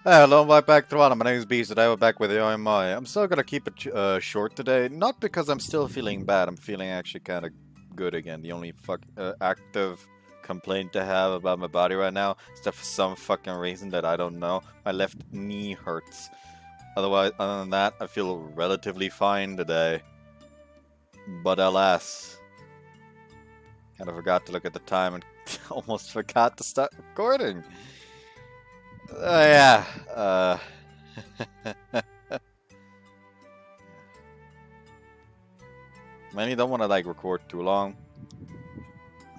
Hello, my back Toronto. My name is B. Today we're back with YoaMae. I'm still gonna keep it short today, not because I'm still feeling bad. I'm feeling actually kind of good again. The only active complaint I have about my body right now is that for some fucking reason that I don't know, my left knee hurts. Otherwise, other than that, I feel relatively fine today. But alas, kind of forgot to look at the time and almost forgot to start recording. Yeah. Maybe don't want to like record too long.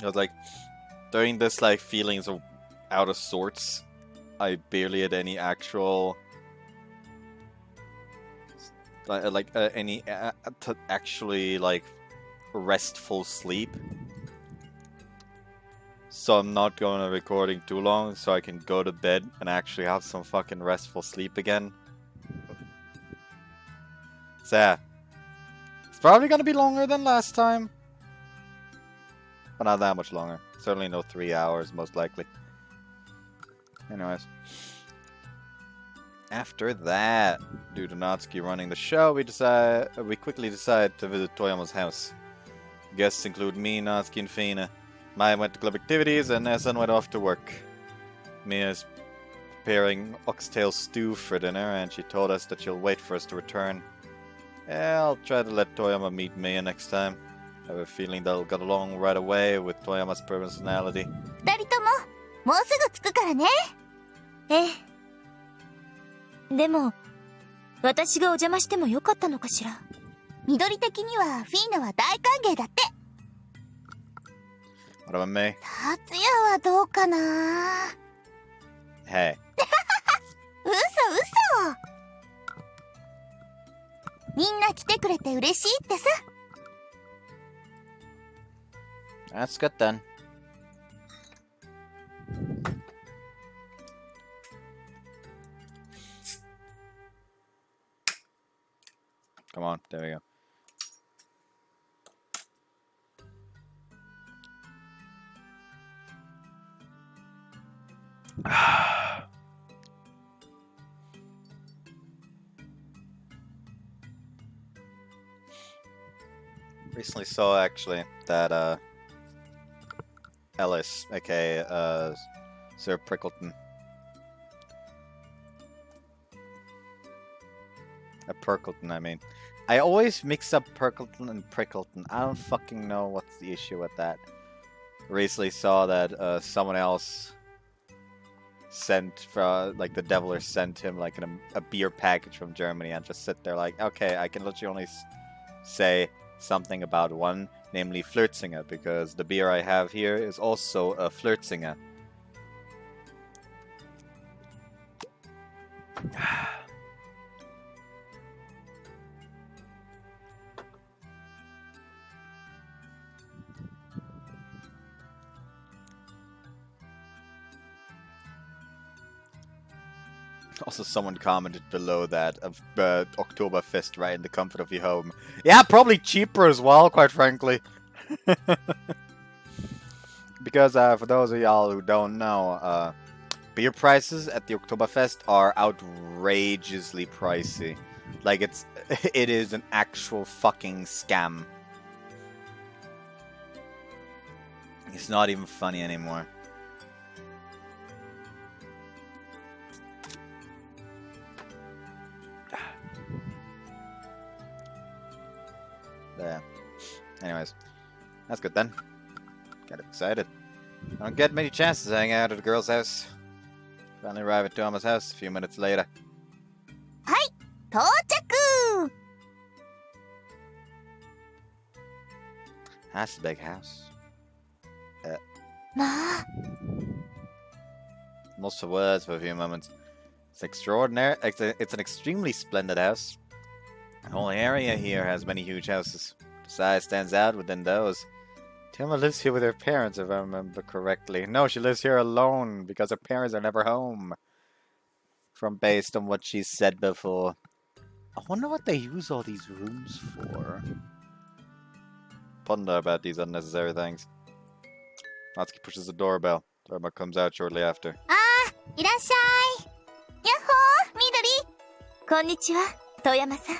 I was like, during this like feelings of out of sorts, I barely had any actual any actually like restful sleep. So I'm not going to recording too long, so I can go to bed and actually have some fucking restful sleep again. So yeah, it's probably going to be longer than last time, but not that much longer. Certainly no 3 hours, most likely. Anyways, after that, due to Natsuki running the show, we quickly decide to visit Toyama's house. Guests include me, Natsuki, and Fina. Maya went to club activities, and Essen went off to work. Mia's preparing oxtail stew for dinner, and she told us that she'll wait for us to return. Yeah, I'll try to let Toyama meet Mia next time. I have a feeling they'll get along right away with Toyama's personality. 二人とももうすぐ着くからね。ええ。でも、私がお邪魔してもよかったのかしら。緑的にはフィーナは大歓迎だって。What about me? 達也はどうかな。Hey. 嘘。みんな来てくれて嬉しいってさ。That's good then. Come on, there we go. Recently saw actually that Ellis, aka Sir Prickleton. Perkleton, I mean. I always mix up Perkleton and Prickleton. I don't fucking know what's the issue with that. Recently saw that someone else sent, like the Deviler sent him like a beer package from Germany and just sit there like, okay, I can literally only say something about one, namely Flirtzinger, because the beer I have here is also a Flirtzinger. Also, someone commented below that of Oktoberfest right in the comfort of your home. Yeah, probably cheaper as well, quite frankly. Because for those of y'all who don't know, beer prices at the Oktoberfest are outrageously pricey. Like it is an actual fucking scam. It's not even funny anymore. There. Anyways, that's good then. Got excited. I don't get many chances to hang out at a girl's house. Finally arrive at Toma's house a few minutes later. Hi, 到着! That's a big house. Lost for words for a few moments. It's extraordinary. It's an extremely splendid house. The whole area here has many huge houses. The size stands out within those. Thelma lives here with her parents, if I remember correctly. No, she lives here alone, because her parents are never home. From based on what she said before. I wonder what they use all these rooms for. Ponder about these unnecessary things. Natsuki pushes the doorbell. Doorbell comes out shortly after. あー、いらっしゃい。やっほこんにちは、遠山さん。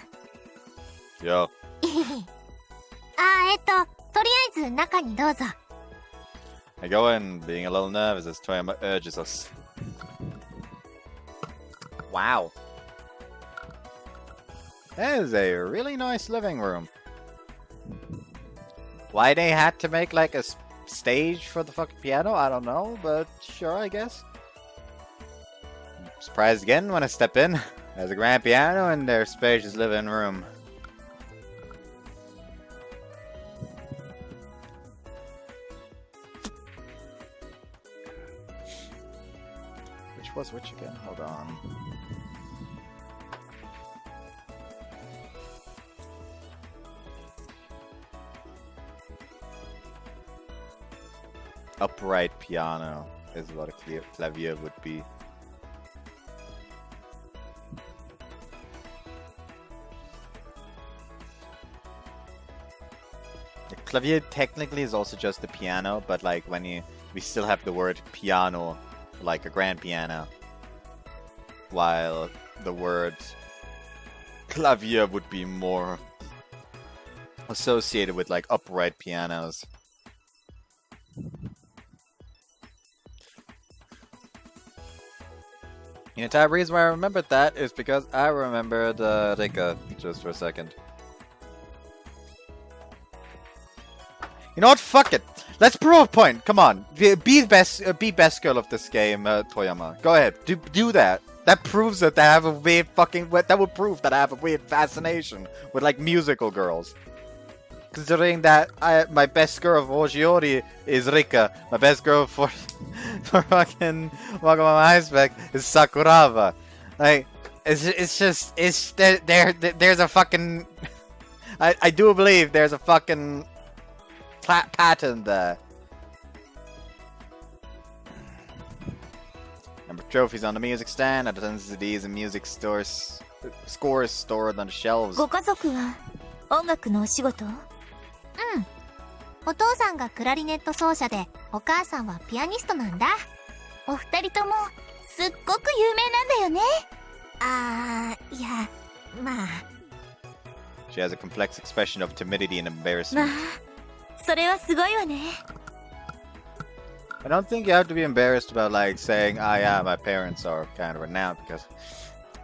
Yo. とりあえず中にどうぞ。I go in, being a little nervous as Toyama urges us. Wow. That is a really nice living room. Why they had to make like a stage for the fucking piano, I don't know, but sure, I guess. I'm surprised again when I step in. There's a grand piano in their spacious living room. Which was which again? Hold on. Upright piano is what a clavier would be. The clavier technically is also just the piano, but like when we still have the word piano, like a grand piano, while the word clavier would be more associated with like upright pianos. The entire reason why I remembered that is because I remembered Rika just for a second. You know what? Fuck it. Let's prove a point. Come on, be best girl of this game, Toyama. Go ahead, do that. That proves that I have a weird fucking. That would prove that I have a weird fascination with like musical girls. Considering that my best girl for Shiori is Rika, my best girl for fucking Wagama Iceberg is Sakuraba. Like it's just there's a fucking I do believe there's a fucking pattern there. Number trophies on the music stand, attendance CDs and music scores stored on the shelves. ご家族は音楽のお仕事？お父さんがクラリネット奏者で、お母さんはピアニストなんだ。お二人ともすっごく有名なんだよね。いや、まあ。She has a complex expression of timidity and embarrassment. まあ、それはすごいわね。I don't think you have to be embarrassed about like saying, yeah, my parents are kind of renowned, because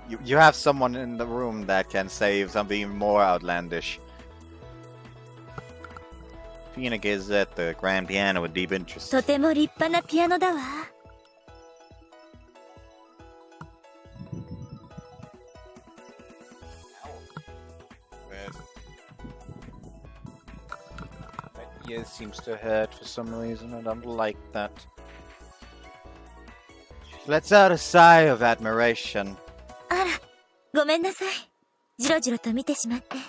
you have someone in the room that can say something even more outlandish. Fina gazes at the grand piano with deep interest. とても立派なピアノだわ。My ear seems to hurt for some reason. I don't like that. She lets out a sigh of admiration. あら、ごめんなさい。じろじろと見てしまって。い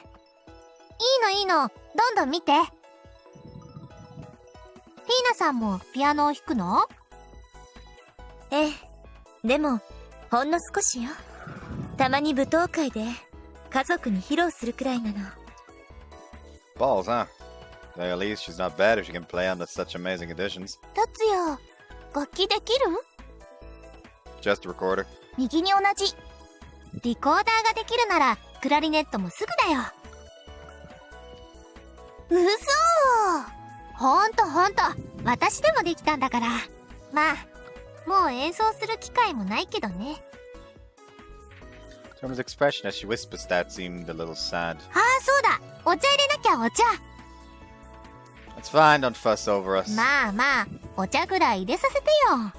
いの、どんどん見て。フィーナさんもピアノを弾くの？ええ、でもほんの少しよ。たまに舞踏会で家族に披露するくらいなの。Balls, huh? At least she's not bad if she can play on such amazing editions. 達也、楽器できる？ Just a recorder. 右に同じ。リコーダーができるならクラリネットもすぐだよ。うそー。ほんと私でもできたんだから。まあもう演奏する機会もないけどね。Toma's expression as she whispers that seemed a little sad. そうだ、お茶入れなきゃ。お茶。 It's fine, don't fuss over us. まあお茶ぐらい入れさせてよ。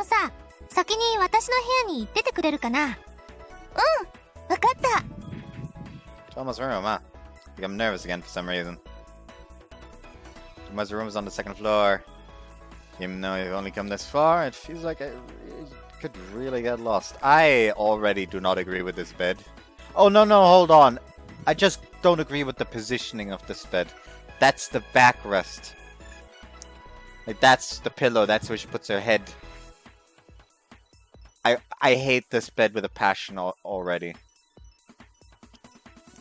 さ、先に私の部屋に行っててくれるかな？わかった。 Toma's room, huh? I think I'm nervous again for some reason. Toma's room is on the second floor. Even though you've only come this far, it feels like I could really get lost. I already do not agree with this bed. Oh, no, hold on. I just don't agree with the positioning of this bed. That's the backrest. Like, that's the pillow. That's where she puts her head. I hate this bed with a passion already.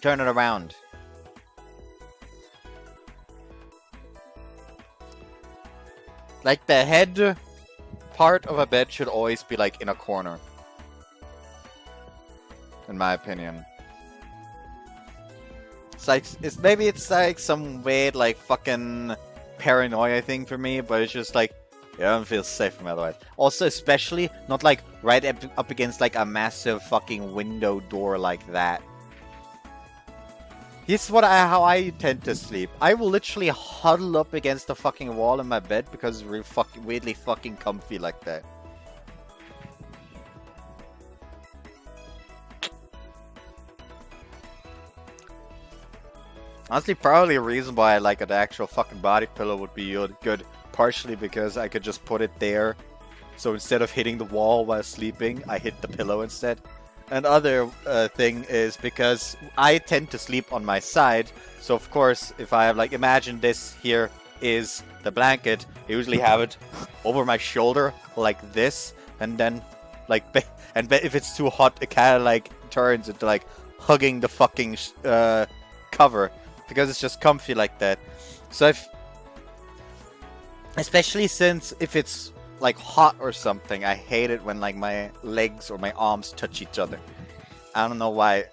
Turn it around. Like, the head part of a bed should always be, like, in a corner. in my opinion. Maybe it's like some weird like fucking paranoia thing for me, but it's just like yeah, I don't feel safe from otherwise. Also, especially not like right up against like a massive fucking window door like that. Here's how I tend to sleep. I will literally huddle up against the fucking wall in my bed because it's really weirdly fucking comfy like that. Honestly, probably a reason why like an actual fucking body pillow would be good. Partially because I could just put it there. So instead of hitting the wall while sleeping, I hit the pillow instead. Another thing is because I tend to sleep on my side. So of course, if I have like, imagine this here is the blanket. I usually have it over my shoulder like this. And then like, if it's too hot, it kind of like turns into like hugging the fucking cover. Because it's just comfy like that. So especially since if it's like hot or something, I hate it when like my legs or my arms touch each other. I don't know why.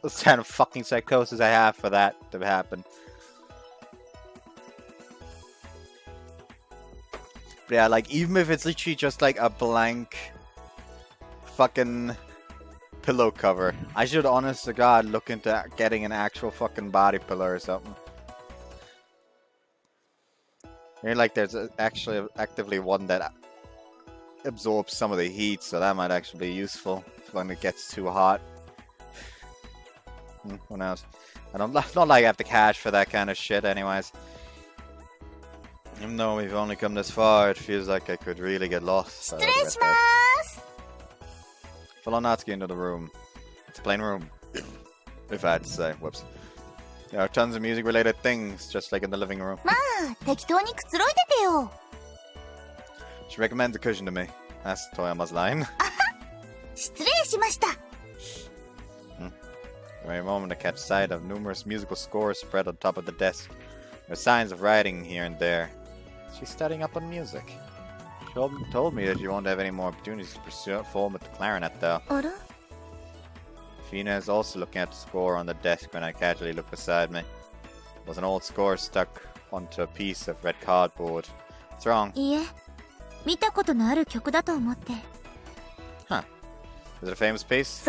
It's kind of fucking psychosis I have for that to happen. But yeah, like even if it's literally just like a blank fucking pillow cover, I should honest to God look into getting an actual fucking body pillow or something. Maybe like there's actually actively one that absorbs some of the heat, so that might actually be useful when it gets too hot. Who knows? Not like I have the cash for that kind of shit anyways. Even though we've only come this far, it feels like I could really get lost. Follow Natsuki into the room. It's a plain room, if I had to say. Whoops. There are tons of music-related things, just like in the living room. She recommends a cushion to me. That's Toyama's line. For a moment I catch sight of numerous musical scores spread on top of the desk. There are signs of writing here and there. She's studying up on music. She told me that she won't have any more opportunities to pursue a form with the clarinet, though. Fina is also looking at the score on the desk when I casually look beside me. It was an old score stuck onto a piece of red cardboard. What's wrong? Huh. Is it a famous piece?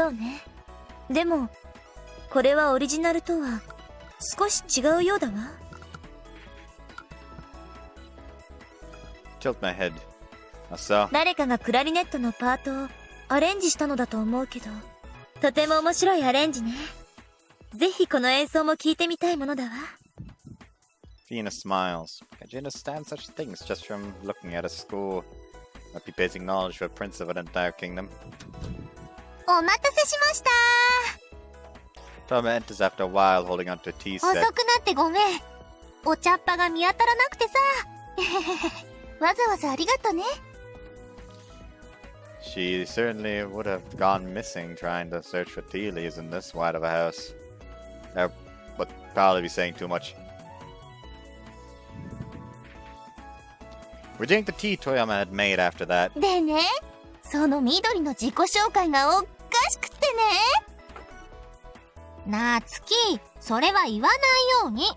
Tilt my head. How so? 誰かがクラリネットのパートをアレンジしたのだと思うけど、とても面白いアレンジね。ぜひこの演奏も聴いてみたいものだわ。Fina smiles. Can you understand such things just from looking at a score? Might be basic knowledge for a prince of an entire kingdom. お待たせしました。Toma enters after a while, holding onto a tea set. 遅くなってごめん。お茶っ葉が見当たらなくてさ。わざわざありがとね。She certainly would have gone missing trying to search for tea leaves in this wide of a house. That would probably be saying too much. We drank the tea Toyama had made after that. でね、その緑の自己紹介がおっかしくってね。なつき、それは言わないように。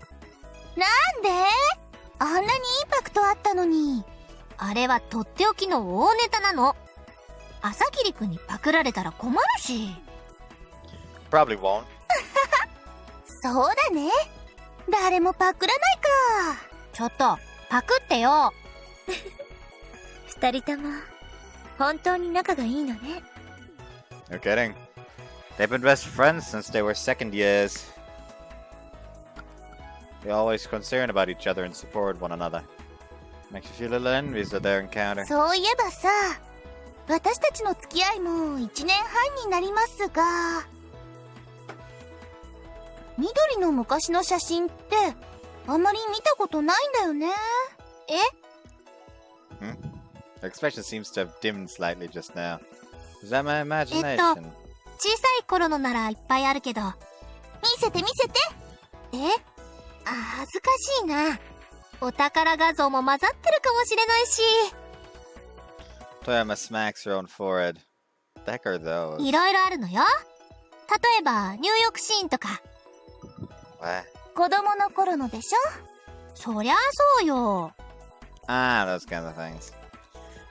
なんで？あんなにインパクトあったのに。あれはとっておきの大ネタなの。朝霧くんにパクられたら困るし。Probably won't. そうだね。誰もパクらないか。ちょっと、パクってよ。二人とも、本当に仲がいいのね。You're kidding. They've been best friends since they were second years. They always concerned about each other and support one another. Makes you feel a little envious of their encounter. そういえばさ、私たちの付き合いも1年半になりますが、緑の昔の写真ってあまり見たことないんだよね。The expression seems to have dimmed slightly just now. Is that my imagination? 小さい頃のならいっぱいあるけど、見せて見せて。恥ずかしいな。お宝画像も混ざってるかもしれないし。Toyama smacks her own forehead. What the heck are those? いろいろあるのよ。例えば入浴シーンとか。 What? 子供の頃のでしょ。そりゃそうよ。 Ah, those kinds of things.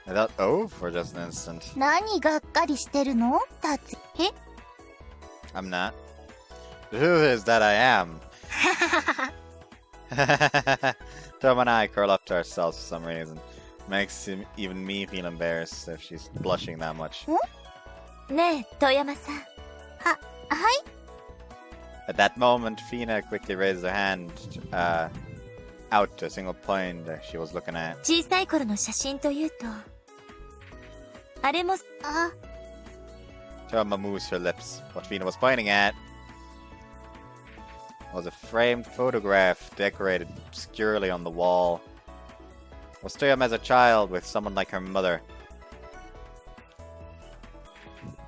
I thought, oh, for just an instant. 何がっかりしてるの？達也。I'm not. The truth is that I am. Tom and I curl up to ourselves for some reason. Makes even me feel embarrassed if she's blushing that much. ねえ、遠山さん。はい。 At that moment, Fina quickly raised her hand out to a single point that she was looking at. 小さい頃の写真というと、あれも、あ、 Toma moves her lips. What Fina was pointing at was a framed photograph decorated obscurely on the wall. It was Toyama as a child with someone like her mother.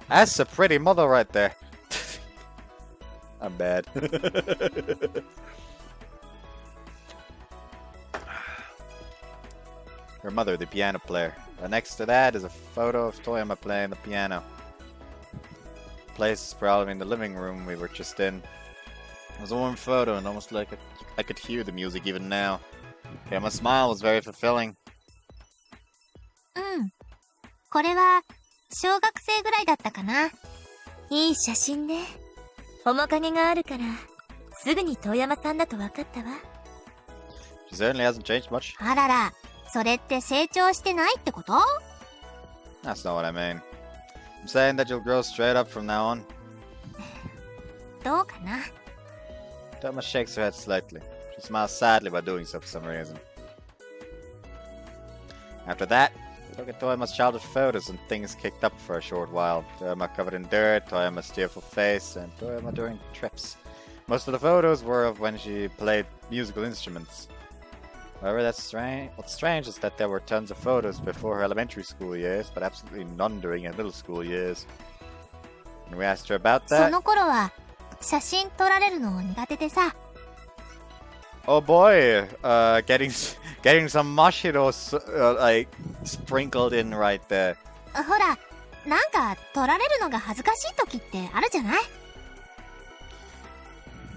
That's a pretty mother right there. I'm bad. Her mother, the piano player. And next to that is a photo of Toyama playing the piano. The place is probably in the living room we were just in. It was a warm photo and almost like I could hear the music even now. Toyama's smile was very fulfilling. うん。これは、小学生ぐらいだったかな。いい写真ね。面影があるから、すぐに遠山さんだと分かったわ。She certainly hasn't changed much. あらら、それって成長してないってこと？ That's not what I mean. I'm saying that you'll grow straight up from now on. どうかな。 Toyama shakes her head slightly. She smiles sadly by doing so for some reason. After that, we look at Toyama's childhood photos and things kicked up for a short while. Toyama covered in dirt, Toyama's tearful face, and Toyama during trips. Most of the photos were of when she played musical instruments. However, what's strange is that there were tons of photos before her elementary school years, but absolutely none during her middle school years. When we asked her about そ that, の頃は、写真撮られるの苦手でさ。 oh boy, getting some mashiros like sprinkled in right there. ほら、なんか撮られるのが恥ずかしい時ってあるじゃない？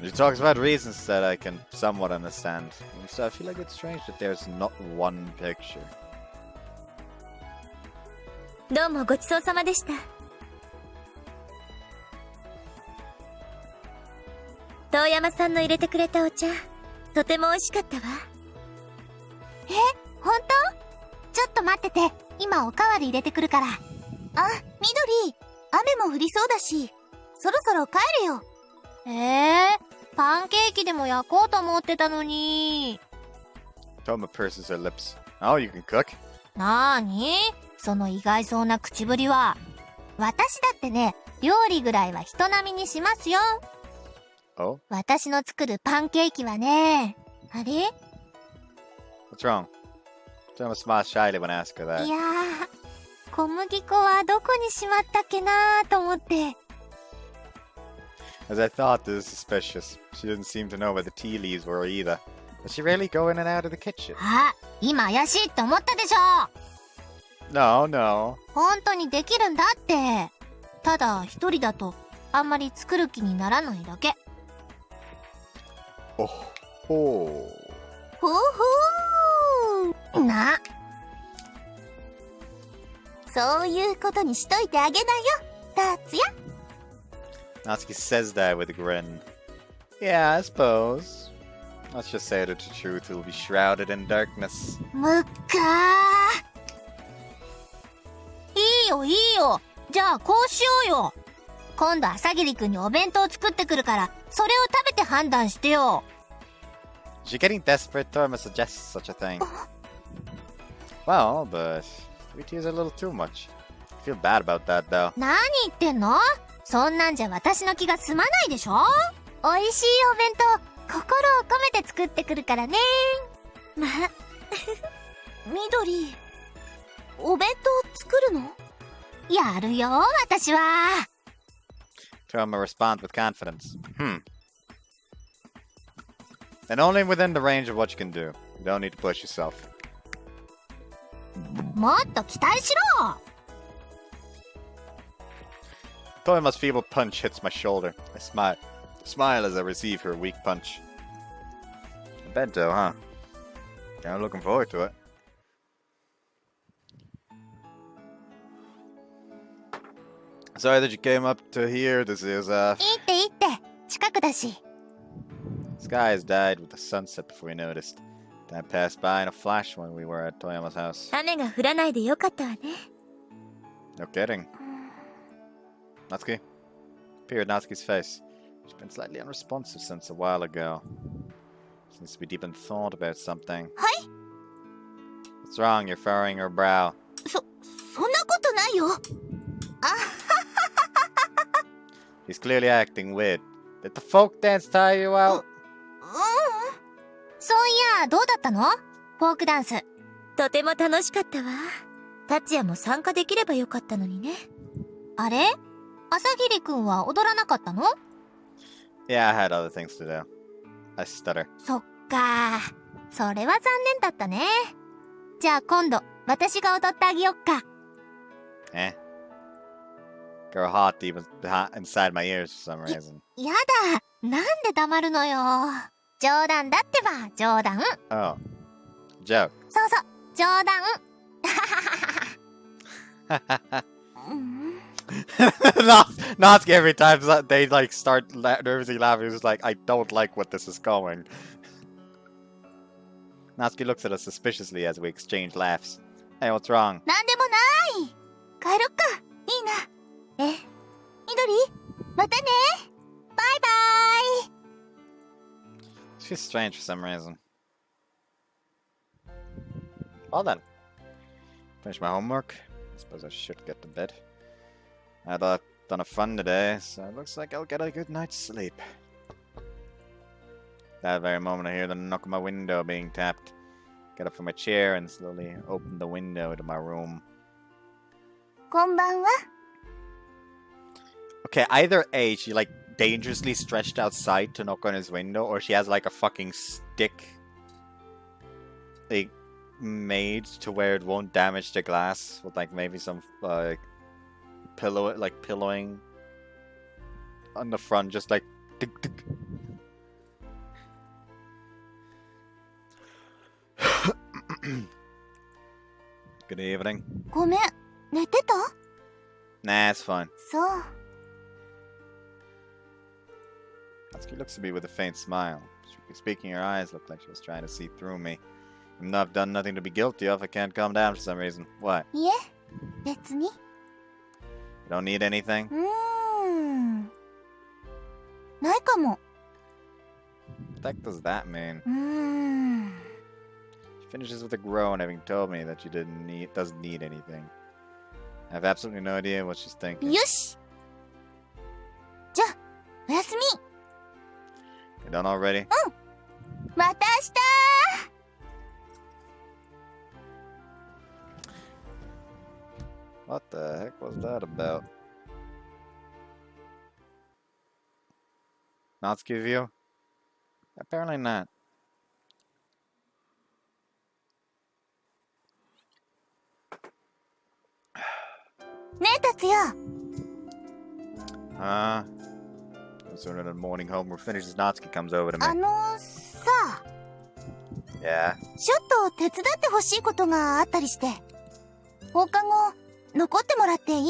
She talks about reasons that I can somewhat understand. So I feel like it's strange that there's not one picture. どうもごちそうさまでした。遠山さんの入れてくれたお茶、とても美味しかったわ。え、ほんと？ちょっと待ってて、今おかわり入れてくるから。あ、緑、雨も降りそうだし、そろそろ帰るよ。パンケーキでも焼こうと思ってたのに。Toma purses her lips. Oh, you can cook? なーに？その意外そうな口ぶりは。私だってね、料理ぐらいは人並みにしますよ。Oh? 私の作るパンケーキはね、あれ？ What's wrong? Toma smiles shyly when I ask her that. いやー、小麦粉はどこにしまったっけなーと思って。As I thought, this is suspicious. She didn't seem to know where the tea leaves were either. Does she really go in and out of the kitchen? あ、今怪しいって思ったでしょ。 No, no. 本当にできるんだって。ただ一人だとあんまり作る気にならないだけ。Oh, oh. ほうほーな。そういうことにしといてあげなよ、達也。Natsuki says that with a grin. Yeah, I suppose. Let's just say that the truth will be shrouded in darkness. むっかー。いいよいいよ。じゃあこうしようよ。今度朝霧くんにお弁当作ってくるから、それを食べて判断してよ。Is she getting desperate? Torma suggests such a thing. Well, but 3 tears are a little too much. I feel bad about that, though. 何言ってんの？そんなんじゃ私の気が済まないでしょ。おいしいお弁当、心を込めて作ってくるからね。ま、緑、お弁当作るの？やるよ、私は。Torma responds with confidence. And only within the range of what you can do. You don't need to push yourself. もっと期待しろ。Toyama's feeble punch hits my shoulder. I smile as I receive her weak punch. A bento, huh? Yeah, I'm looking forward to it. Sorry that you came up to here. This is Sky has died with the sunset before we noticed. Time passed by in a flash when we were at Toyama's house. 雨が降らないでよかったわね。 No kidding. Natsuki? Peer at Natsuki's face. She's been slightly unresponsive since a while ago. Seems to be deep in thought about something. Hi? What's wrong? You're furrowing her brow. そんなことないよ。He's clearly acting weird. Did the folk dance tire you out? そういや、どうだったの？フォークダンス。とても楽しかったわ。達也も参加できればよかったのにね。あれ？朝霧くんは踊らなかったの？ Yeah, I had other things to do. I stutter. そっか。それは残念だったね。じゃあ今度、私が踊ってあげよっか。Eh? Girl hot deep inside my ears for some reason. やだ。なんで黙るのよ。冗談だってば、冗談。Oh. Joke. そうそう、冗談。Natsuki every time they like start nervously laughing is like, I don't like what this is going. Natsuki looks at us suspiciously as we exchange laughs. Hey, what's wrong? なんでもない。帰ろっか。いいな。みどり、またね。バイバイ。She's strange for some reason. Well then. Finish my homework. I suppose I should get to bed. I've done a fun today, so it looks like I'll get a good night's sleep. That very moment I hear the knock on my window being tapped. Get up from my chair and slowly open the window to my room. こんばんは。 Okay, either A, she like dangerously stretched outside to knock on his window, or she has like a fucking stick like made to where it won't damage the glass with like maybe some pillowing on the front, just like tick, tick. Good evening. ごめん、寝てた？ Nah, it's fine. そう。 Natsuki looks at me with a faint smile. Strictly speaking, her eyes look like she was trying to see through me. Even though I've done nothing to be guilty of, I can't calm down for some reason. What? いえ、別に。 You don't need anything? ないかも。 What the heck does that mean? 。She finishes with a groan, having told me that she doesn't need anything. I have absolutely no idea what she's thinking. よし。じゃあ、おやすみ。 You done already? また明日。 What the heck was that about? Natsuki view? Apparently not. ねえ、達也。 No sooner than morning homework finishes, Natsuki comes over to me. さ、 Yeah? ちょっと手伝ってほしいことがあったりして。放課後、残ってもらっていい？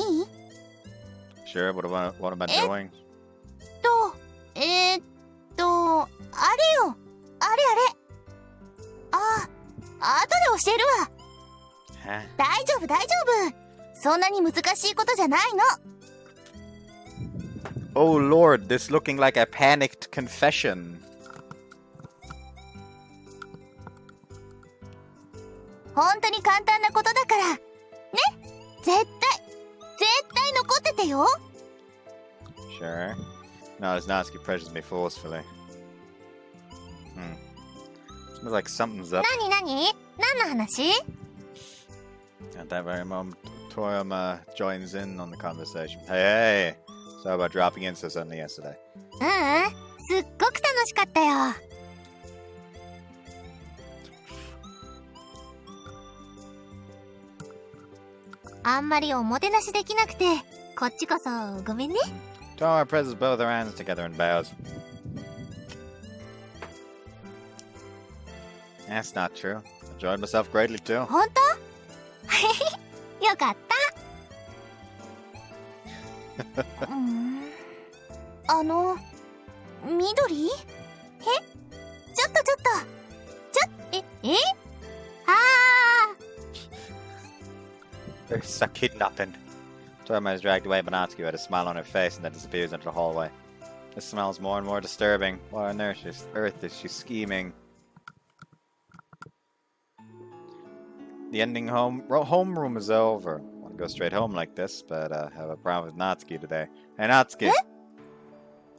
Sure, what am I doing? あれよ。あれ。後で教えるわ。 Huh? 大丈夫。そんなに難しいことじゃないの。 Oh lord, this looking like a panicked confession. 本当に簡単なことだから。ね？絶対残っててよ。 Sure. No, as Natsuki pressures me forcefully. Smells like something's up. 何の話？ At that very moment, Toyama joins in on the conversation. Hey! Sorry about dropping in so suddenly yesterday. すっごく楽しかったよ。あんまりおもてなしできなくてこっちこそごめんね。Toyamae presses both her hands together and bows. That's not true. Enjoyed myself greatly too. 本当？よかった。緑？ちょっと。There's a kidnapping. Toyamae is dragged away by Natsuki with a smile on her face and then disappears into the hallway. This smells more and more disturbing. What on earth is she scheming? The ending homeroom is over. I want to go straight home like this, but I have a problem with Natsuki today. Hey, Natsuki!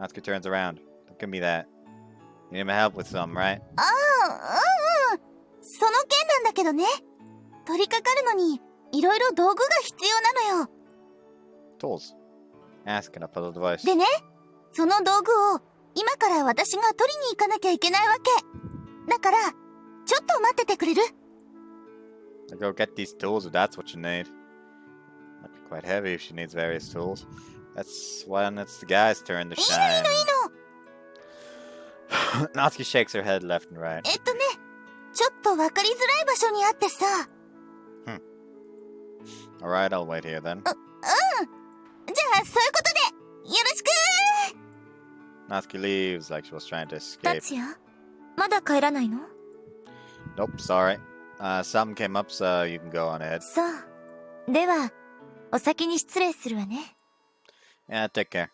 Natsuki turns around. Don't give me that. You need my help with something, right? その件なんだけどね。取り掛かるのに、いろいろ道具が必要なのよ。Tools. Ask in a puzzled voice. でね、その道具を今から私が取りに行かなきゃいけないわけ。だから、ちょっと待っててくれる？ I'll go get these tools if that's what you need. Might be quite heavy if she needs various tools. That's when it's the guy's turn to shine. いいの。Natsuki shakes her head left and right. ちょっとわかりづらい場所にあってさ。Alright, I'll wait here then. じゃあ、そういうことで、よろしくー。 Natsuki leaves like she was trying to escape. 達也、まだ帰らないの？ Nope, sorry. Something came up, so you can go on ahead. そう。では、お先に失礼するわね。Yeah, take care.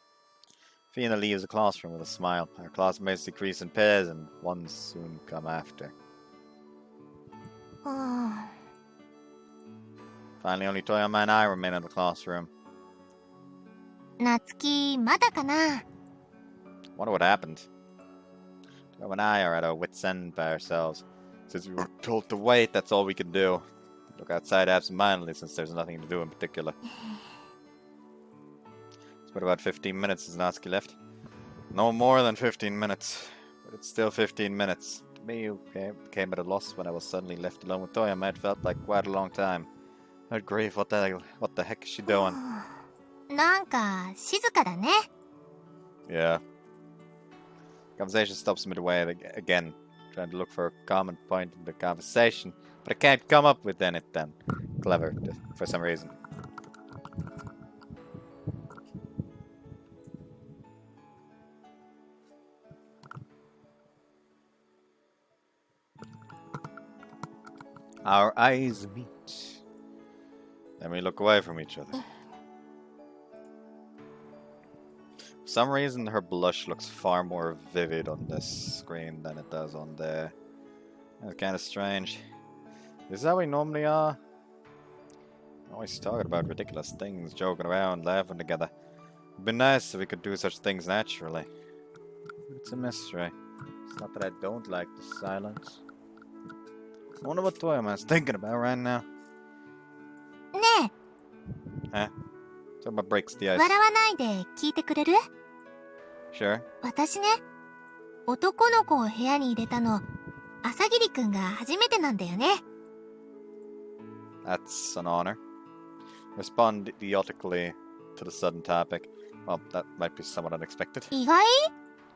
Fina leaves the classroom with a smile. Her classmates decrease in pairs, and one soon come after. Finally, only Toyama and I remain in the classroom. 夏希、まだかな？ Wonder what happened. Toyama and I are at our wits' end by ourselves. Since we were told to wait, that's all we can do. Look outside absentmindedly since there's nothing to do in particular. It's been about 15 minutes since Natsuki left. No more than 15 minutes. But it's still 15 minutes. To me, who came at a loss when I was suddenly left alone with Toyama, it felt like quite a long time. Good grief, what the heck is she doing? なんか、静かだね。Yeah. Conversation stops midway again. Trying to look for a common point in the conversation, but I can't come up with anything clever for some reason. Our eyes meet. Then we look away from each other. For some reason, her blush looks far more vivid on this screen than it does on there. That's kind of strange. Is that how we normally are? Always talking about ridiculous things, joking around, laughing together. It'd be nice if we could do such things naturally. It's a mystery. It's not that I don't like the silence. I wonder what Toyama's thinking about right now. ねえ Toyama breaks the え、 ice. 笑わないで聞いてくれる？ Sure. 私ね、男の子を部屋に入れたの、朝霧くんが初めてなんだよね。That's an honor. Respond idiotically to the sudden topic. Well, that might be somewhat unexpected. 意外？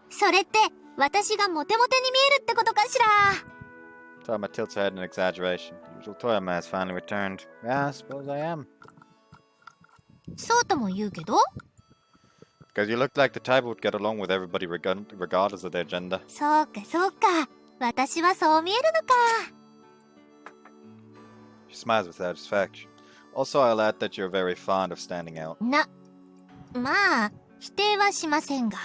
それって、私がモテモテに見えるってことかしら？ Toyama tilts her head in exaggeration. The usual Toyama has finally returned. Yeah, I suppose I am. そうとも言うけど？ Because you look like the type who would get along with everybody regardless of their gender. そうかそうか。私はそう見えるのか。 She smiles with satisfaction. Also, I'll add that you're very fond of standing out. まあ、否定はしませんが。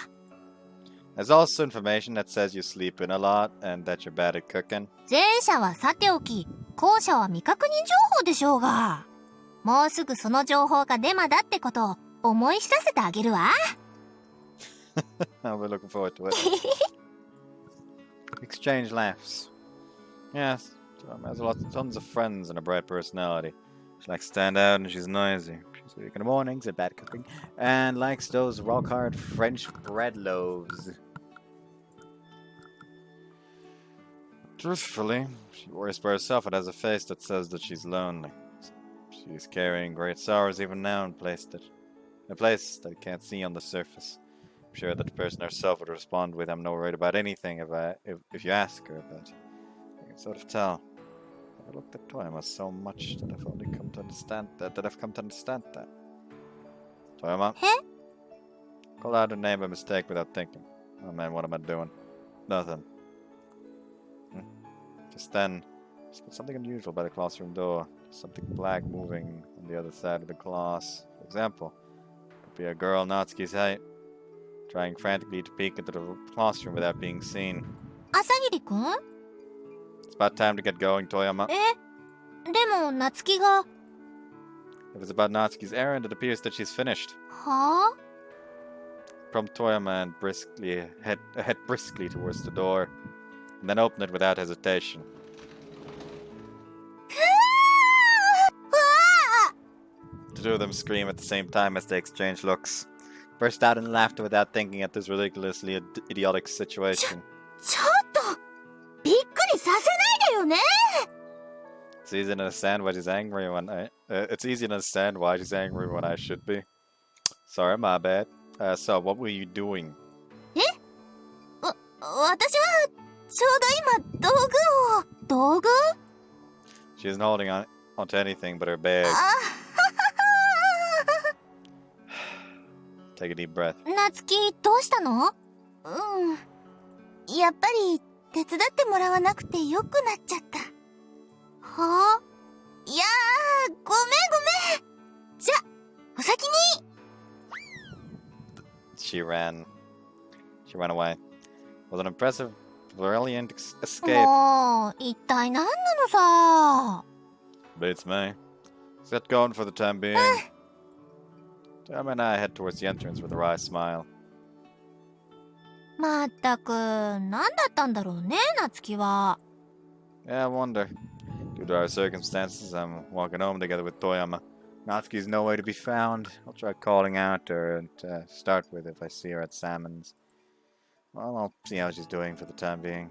There's also information that says you sleep in a lot and that you're bad at cooking. 前者はさておき、後者は未確認情報でしょうが。もうすぐその情報がデマだってことを思い知らせてあげるわ。I'll be looking forward to it. Exchange laughs. Yes, Toyama has tons of friends and a bright personality. She likes to stand out and she's noisy. She's weak in the mornings at bad cooking and likes those rock-hard French bread loaves. Truthfully, she worries for herself and has a face that says that she's lonely. She's carrying great sorrows even now and placed it In a place that I can't see on the surface. I'm sure that the person herself would respond with, I'm not worried about anything if you ask her, but I can sort of tell. I've looked at Toyama so much that I've only come to understand that. Toyama? Huh? Called out her name by mistake without thinking. Oh man, what am I doing? Nothing. Just then, there's something unusual by the classroom door. Something black moving on the other side of the class. For example, could be a girl Natsuki's height, trying frantically to peek into the classroom without being seen. 朝霧くん？ It's about time to get going, Toyama. でも夏希が。 If it's about Natsuki's errand, it appears that she's finished. はあ? Prompt Toyama and head briskly towards the door, and then open it without hesitation. The two of them scream at the same time as they exchange looks. Burst out in laughter without thinking at this ridiculously idiotic situation. ちょっとびっくりさせないでよね It's easy to understand why she's angry when I should be. Sorry, my bad. So, what were you doing? 私はちょうど今道具 She isn't holding onto anything but her bag. Take a deep breath. 夏希どうしたの？やっぱり手伝ってもらわなくてよくなっちゃった。はあ？いやー、ごめん。じゃ、お先に。She ran away. It was an impressive, brilliant escape. もう、一体何なのさ。Beats me. Get going for the time being. Tom and I head towards the entrance with a wry smile. まったく、何だったんだろうね、夏希は。Yeah, I wonder. Due to our circumstances, I'm walking home together with Toyama. Natsuki's nowhere to be found. I'll try calling out her to start with if I see her at Salmon's. Well, I'll see how she's doing for the time being.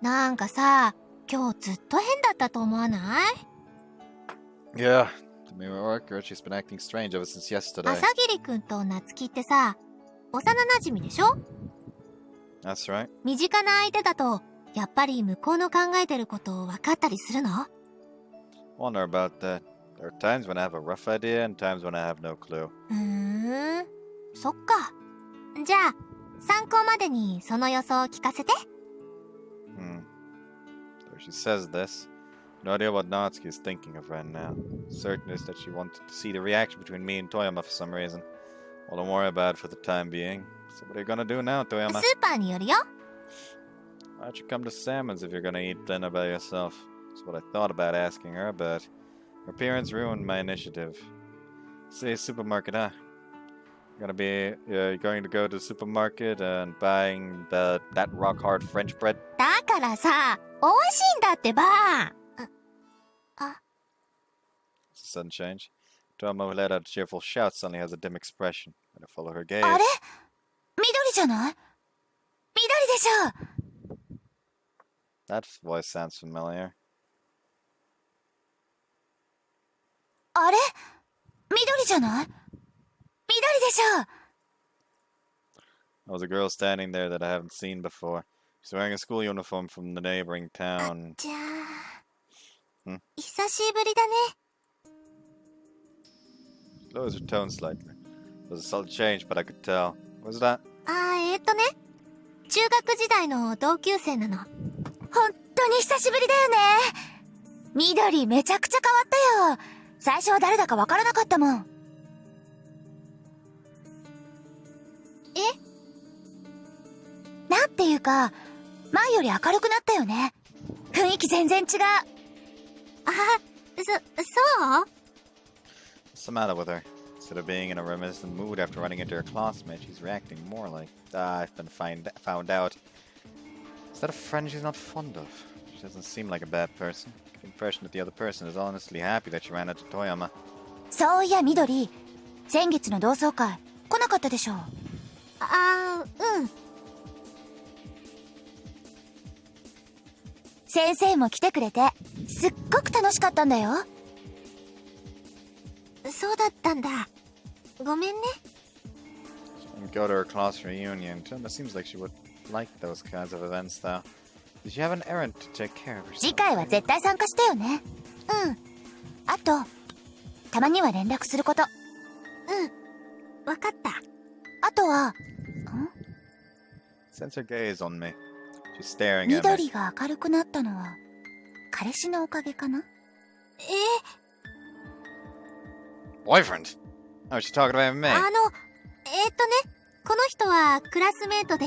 なんかさ、今日ずっと変だったと思わない？ Yeah, to me worker, she's been acting strange ever since yesterday. 朝霧くんと夏希ってさ、幼馴染でしょ？ That's right. 身近な相手だと、やっぱり向こうの考えてること分かったりするの？ Wonder about that. There are times when I have a rough idea and times when I have no clue. そっか。じゃあ、参考までにその予想を聞かせて。So she says this. No idea what Natsuki is thinking of right now. Certain is that she wanted to see the reaction between me and Toyama for some reason. Well, don't worry about it for the time being. So what are you gonna do now, Toyama? スーパーによるよ。Why don't you come to Salmon's if you're gonna eat dinner by yourself? That's what I thought about asking her, but her appearance ruined my initiative. See, supermarket, huh? You're going to go to the supermarket and buying that rock hard French bread? だからさ、美味しいんだってば。It's a sudden change. Toyama, who let out a cheerful shout, suddenly has a dim expression. I follow her gaze. あれ？緑じゃない？緑でしょ。That voice sounds familiar. あれ？緑じゃない？緑でしょ。 There was a girl standing there that I haven't seen before. She's wearing a school uniform from the neighboring town. じゃあ、久しぶりだね。She lowers her tone slightly. It was a subtle change, but I could tell. What was that? 中学時代の同級生なの。本当に久しぶりだよね。緑めちゃくちゃ変わったよ。最初は誰だかわからなかったもん。なんていうか、前より明るくなったよね。雰囲気全然違う。そう？ What's the matter with her? Instead of being in a reminiscent mood after running into her classmate, she's reacting more like, I've been found out. Is that a friend she's not fond of? She doesn't seem like a bad person. I get the impression that the other person is honestly happy that she ran into Toyama. そういや、緑。先月の同窓会、来なかったでしょ。先生も来てくれて、すっごく楽しかったんだよ。そうだったんだ。ごめんね。 And go to her class reunion. Toyama seems like she would like those kinds of events, though. Did she have an errand to take care of herself? 次回は絶対参加してよね。うん。あと、たまには連絡すること。うん。わかった。あとは、Sends her gaze on me. She's staring at me. 緑が明るくなったのは、彼氏のおかげかな？Boyfriend? Oh, she's talking about me. この人はクラスメートで。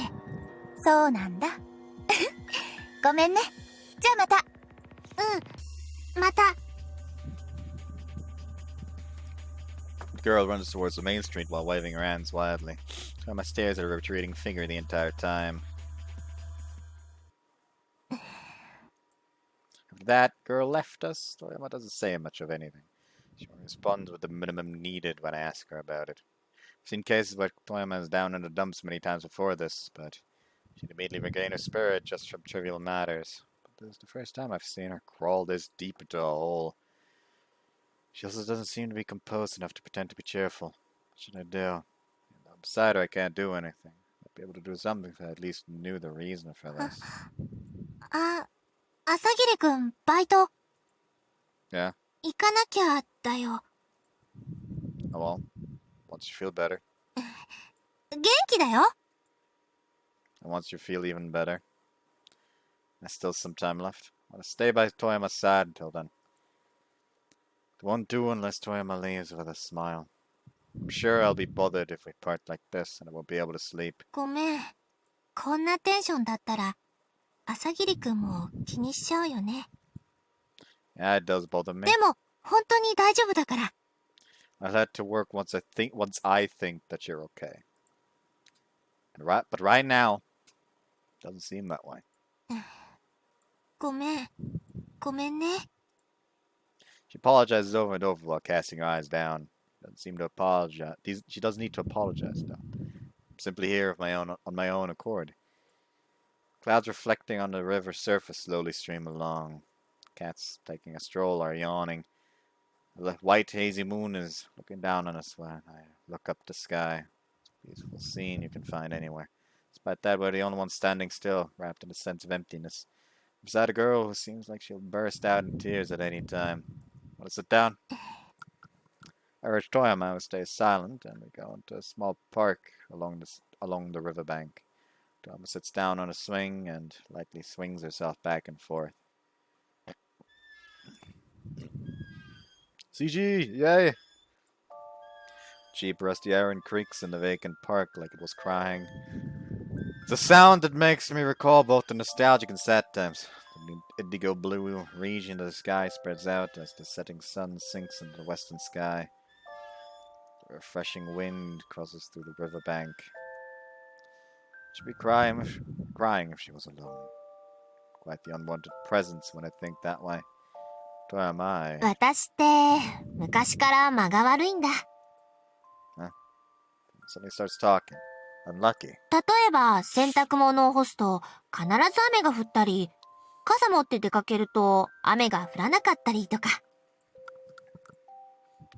そうなんだ。ごめんね。じゃあまた。うん。また。The girl runs towards the main street while waving her hands wildly. Toyama stares at her retreating figure the entire time. After that girl left us, Toyama doesn't say much of anything. She only responds with the minimum needed when I ask her about it. I've seen cases where Toyama is down in the dumps many times before this, but she'd immediately regain her spirit just from trivial matters. But this is the first time I've seen her crawl this deep into a hole. She also doesn't seem to be composed enough to pretend to be cheerful. What should I do? Beside her, I can't do anything. I'd be able to do something if I at least knew the reason for this. 朝霧くん、バイト。Yeah? 行かなきゃだよ。Oh well. Once you feel better. 元気だよ。And once you feel even better. There's still some time left. I want to stay by Toyama's side until then. It won't do unless Toyama leaves with a smile. I'm sure I'll be bothered if we part like this and I won't be able to sleep. ごめん。こんなテンションだったら、朝霧くんも気にしちゃうよね。Yeah, it does bother me. でも、本当に大丈夫だから。I've had to work once I think that you're okay. But right now, it doesn't seem that way. ごめん。ごめんね。She apologizes over and over while casting her eyes down. Doesn't seem to apologize. She doesn't need to apologize, though. I'm simply here on my own accord. Clouds reflecting on the river's surface slowly stream along. Cats taking a stroll are yawning. The white hazy moon is looking down on us when I look up the sky. It's a beautiful scene you can find anywhere. Despite that, we're the only ones standing still, wrapped in a sense of emptiness. Beside a girl who seems like she'll burst out in tears at any time. Want to sit down? I urge Toyama to stay silent, and we go into a small park along the riverbank. Toyama sits down on a swing and lightly swings herself back and forth. CG! Yay! Cheap rusty iron creaks in the vacant park like it was crying. It's a sound that makes me recall both the nostalgic and sad times. The indigo blue region of the sky spreads out as the setting sun sinks into the western sky. The refreshing wind crosses through the riverbank. She'd be crying if she was alone. Quite the unwanted presence when I think that way. So am I. 私って昔から間が悪いんだ。Suddenly starts talking. Unlucky. 例えば洗濯物を干すと必ず雨が降ったり、傘持って出かけると雨が降らなかったりとか。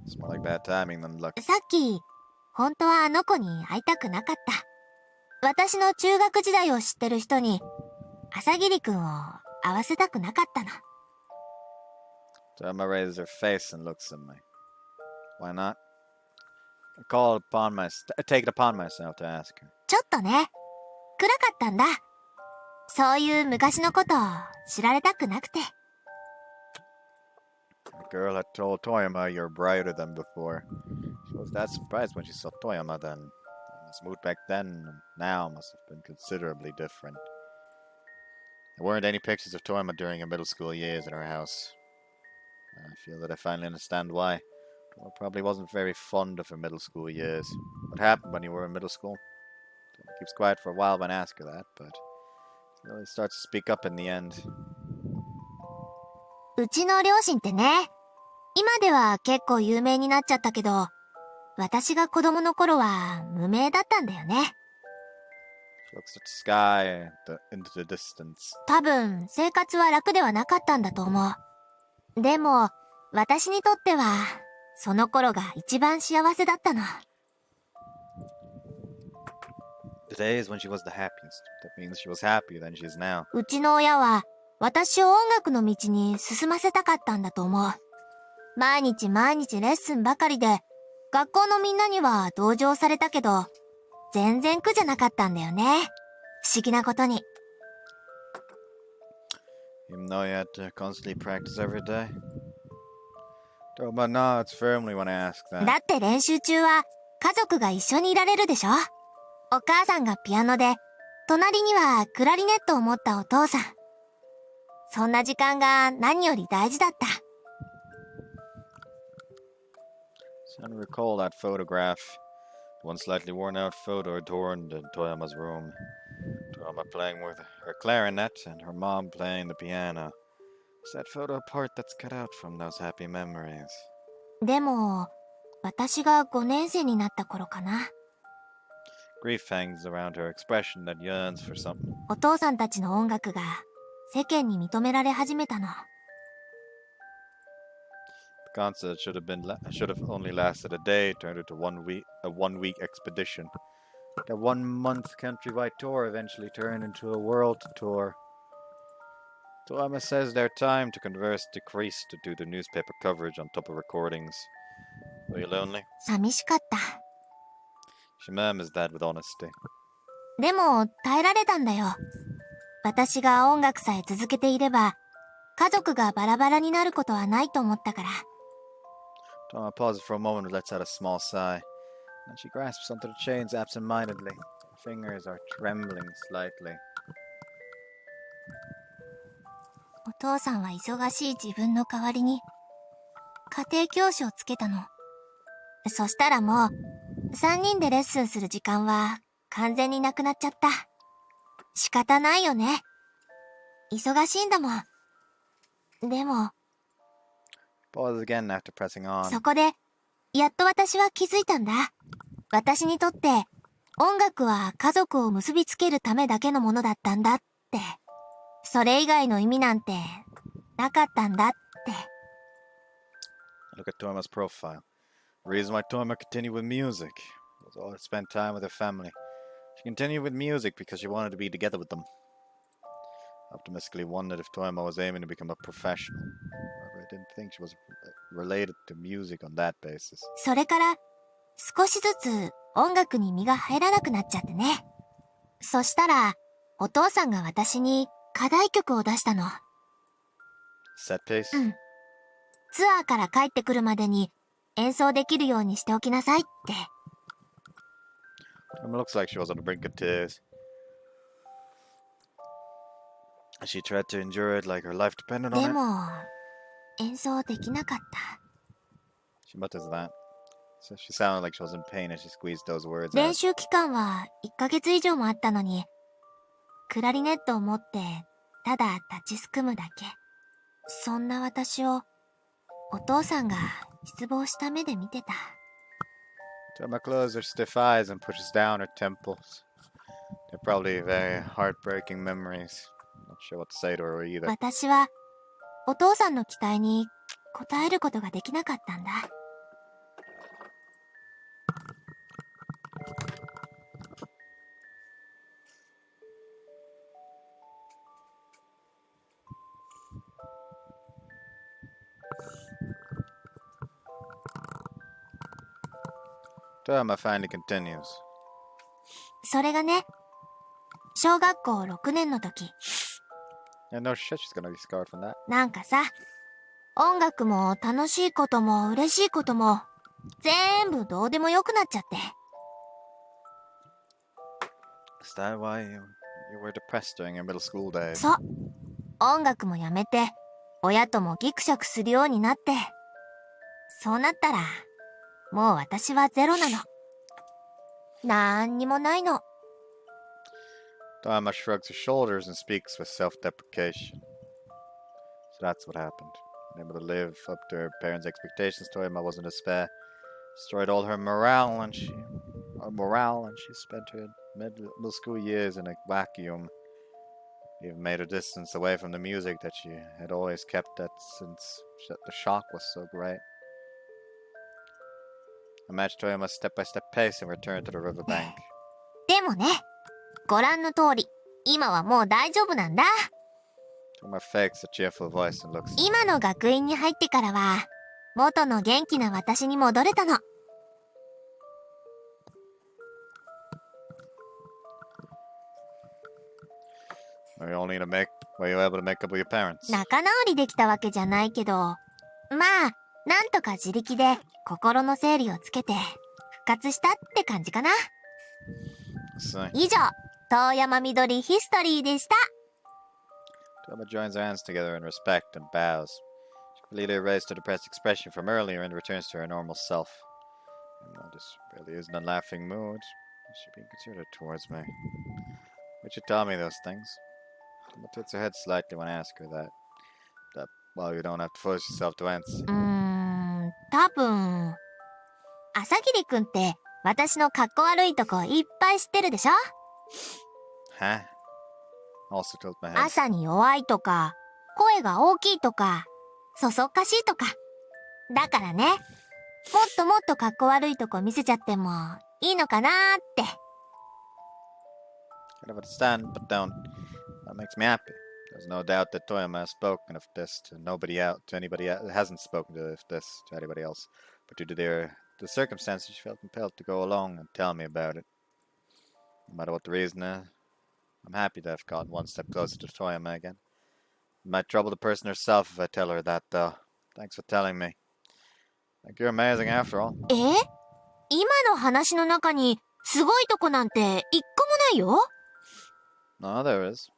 It's more like bad timing than luck. さっき本当はあの子に会いたくなかった。私の中学時代を知ってる人に朝霧くんを会わせたくなかったの。So Emma raises her face and looks at me. Why not? I take it upon myself to ask her. ちょっとね、暗かったんだ。そういう昔のことを知られたくなくて。The girl had told Toyama you're brighter than before. She was that surprised when she saw Toyama then. His mood back then and now must have been considerably different. There weren't any pictures of Toyama during her middle school years at her house. I feel that I finally understand why. Toyama probably wasn't very fond of her middle school years. What happened when you were in middle school? Toyama keeps quiet for a while when I ask her that, but she really starts to speak up in the end. うちの両親ってね、今では結構有名になっちゃったけど、私が子供の頃は無名だったんだよね。She looks at the sky into the distance. 多分生活は楽ではなかったんだと思う。でも私にとってはその頃が一番幸せだったの。Today is when she was the happiest. That means she was happier than she is now. うちの親は私を音楽の道に進ませたかったんだと思う。毎日毎日レッスンばかりで、学校のみんなには同情されたけど、全然苦じゃなかったんだよね。不思議なことに。Even though you had to constantly practice every day? But no, it's firmly when I ask that. だって練習中は家族が一緒にいられるでしょ。お母さんがピアノで、隣にはクラリネットを持ったお父さん。そんな時間が何より大事だった。So I recall that photograph. One slightly worn out photo adorned in Toyama's room. Toyama playing with her clarinet and her mom playing the piano. Is that photo a part that's cut out from those happy memories? でも、私が5年生になった頃かな。Grief hangs around her expression that yearns for something. お父さんたちの音楽が世間に認められ始めたの。The concert should have only lasted a day, turned into a one-week expedition. The one-month countrywide tour eventually turned into a world tour. Toyama says their time to converse decreased due to newspaper coverage on top of recordings. Were you lonely? 寂しかった。She murmurs that with honesty. でも耐えられたんだよ。私が音楽さえ続けていれば、家族がバラバラになることはないと思ったから。Toyama pauses for a moment and lets out a small sigh. Then she grasps onto the chains absent-mindedly. Her fingers are trembling slightly. お父さんは忙しい自分の代わりに家庭教師をつけたの。そしたらもう3人でレッスンする時間は完全になくなっちゃった。仕方ないよね。忙しいんだもん。でも、Pause again after pressing on. そこでやっと私は気づいたんだ。私にとって音楽は家族を結びつけるためだけのものだったんだって。それ以外の意味なんてなかったんだって。Look at Toyama's profile. The reason why Toyama continued with music was all to spend time with her family. She continued with music because she wanted to be together with them. I optimistically wondered if Toyama was aiming to become a professional. However, I didn't think she was related to music on that basis. それから少しずつ音楽に身が入らなくなっちゃってね。そしたらお父さんが私に課題曲を出したの。Set piece? うん。ツアーから帰ってくるまでに演奏できるようにしておきなさいって。It looks like she was on the brink of tears. She tried to endure it like her life depended on で it. も演奏できなかった。She mutters that. So she sounded like she was in pain as she squeezed those words 練 out. 習期間は1ヶ月以上もあったのに、クラリネットを持ってただ立ちすくむだけ。そんな私をお父さんが失望した目で見てた。Toyama closes her stiff eyes and pushes down her temples. They're probably very heartbreaking memories. Not sure what to say to her either. 私はお父さんの期待に応えることができなかったんだ。Toyama finally continues. それがね、小学校6年の時。Yeah, no shit, she's gonna be scarred from that. なんかさ、音楽も楽しいことも嬉しいことも全部どうでもよくなっちゃって。Is that why you were depressed during your middle school days? そう。音楽もやめて、親ともギクシャクするようになって。そうなったら、もう私はゼロなの。なんにもないの。Toyama shrugs her shoulders and speaks with self-deprecation. So that's what happened. Unable to live up to her parents' expectations, Toyama was in despair. Destroyed all her morale, and she spent her middle school years in a vacuum. Even made her distance away from the music that she had always kept at since the shock was so great. I matched Toyama's step-by-step pace and returned to the riverbank. でもね、ご覧の通り、今はもう大丈夫なんだ。Toyama fakes a cheerful voice and looks. 今の学院に入ってからは、元の元気な私に戻れたの。Were you able to make up with your parents? 仲直りできたわけじゃないけど、まあ、なんとか自力で心の整理をつけて復活したって感じかな。以上、遠山みどりヒストリーでした。Toyama joins her hands together in respect and bows. She completely erased her depressed expression from earlier and returns to her normal self. No, this really isn't a laughing mood. Is she being considerate towards me? Would you tell me those things? Toyama tilts her head slightly when I ask her that. Well, you don't have to force yourself to answer. 多分、朝霧くんって私のかっこ悪いとこいっぱい知ってるでしょ？ Huh? Also tilts my head. 朝に弱いとか、声が大きいとか、そそっかしいとか。だからね、もっともっとかっこ悪いとこ見せちゃってもいいのかなーって。I don't understand, but don't. That makes me happy. There's no doubt that Toyama has spoken of this to anybody else, hasn't spoken of this to anybody else. But due to the circumstances, she felt compelled to go along and tell me about it. No matter what the reason is, I'm happy to have gotten one step closer to Toyama again. It might trouble the person herself if I tell her that, though. Thanks for telling me. Like, you're amazing after all. 今の話の中にすごいとこなんて一個もないよ。No, there is.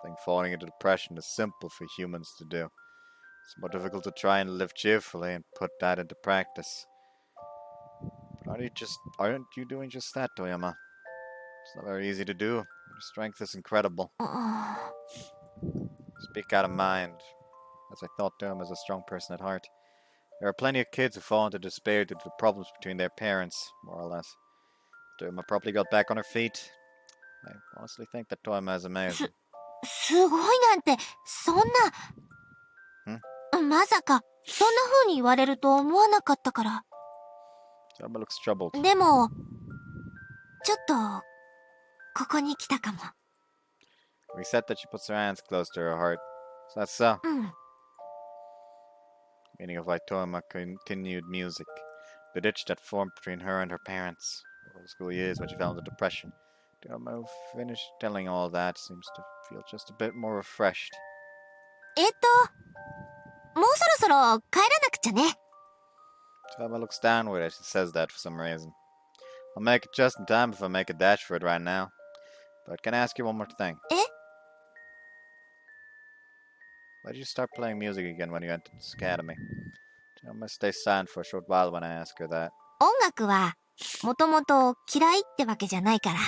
I think falling into depression is simple for humans to do. It's more difficult to try and live cheerfully and put that into practice. But aren't you doing just that, Toyama? It's not very easy to do. Your strength is incredible. Speak out of mind. As I thought, Toyama is a strong person at heart. There are plenty of kids who fall into despair due to the problems between their parents, more or less. Toyama probably got back on her feet. I honestly think that Toyama is amazing. すごいなんて、そんな。まさか、そんな風に言われると思わなかったから。Toyama looks troubled. でも、ちょっと、ここに来たかも。We said that she puts her hands close to her heart. Is that so? Meaning of why Toyama continued music. The ditch that formed between her and her parents. All the school years when she fell into depression. Toyama, who finished telling all that, seems to feel just a bit more refreshed. もうそろそろ帰らなくちゃね。Toyama looks downward as she says that for some reason. I'll make it just in time if I make a dash for it right now. But can I ask you one more thing? Why did you start playing music again when you entered this academy? Toyama stay silent for a short while when I ask her that. 音楽は、もともと嫌いってわけじゃないから。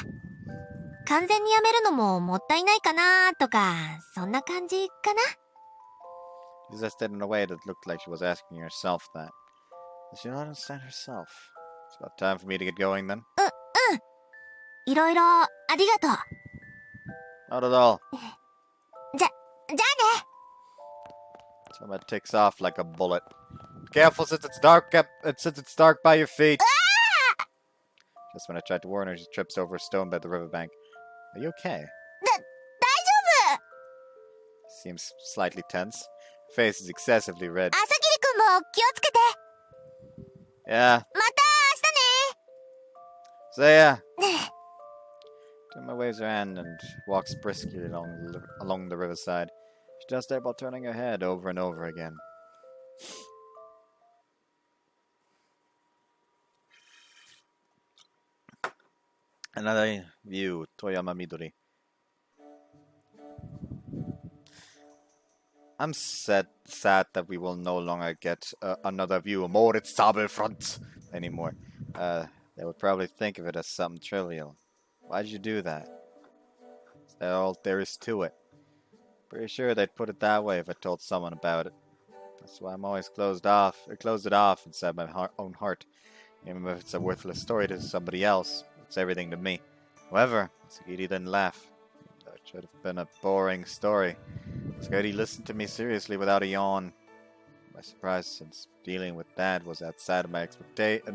完全にやめるのももったいないかなとか、そんな感じかな。She said it in a way that looked like she was asking herself that. Does she not understand herself? It's about time for me to get going then. いろいろありがとう。Not at all. じゃあね。Toyama takes off like a bullet. Careful since it's dark by your feet. Just when I tried to warn her, she trips over a stone by the riverbank. Are you okay? 大丈夫。 Seems slightly tense. Her face is excessively red. 朝霧くんも気をつけて。 Yeah. また明日ね。 See ya. Toyama waves her hand and walks briskly along the riverside. She does that while turning her head over and over again. Another view, Toyama Midori. I'm sad that we will no longer get another view, Moritz Sabelfront, anymore. They would probably think of it as something trivial. Why'd you do that? Is that all there is to it? Pretty sure they'd put it that way if I told someone about it. That's why I'm always closed it off inside my own heart. Even if it's a worthless story to somebody else, it's everything to me. However, Sagiri didn't laugh. That should have been a boring story. Sagiri listened to me seriously without a yawn. My surprise, since dealing with that was outside of my expectations.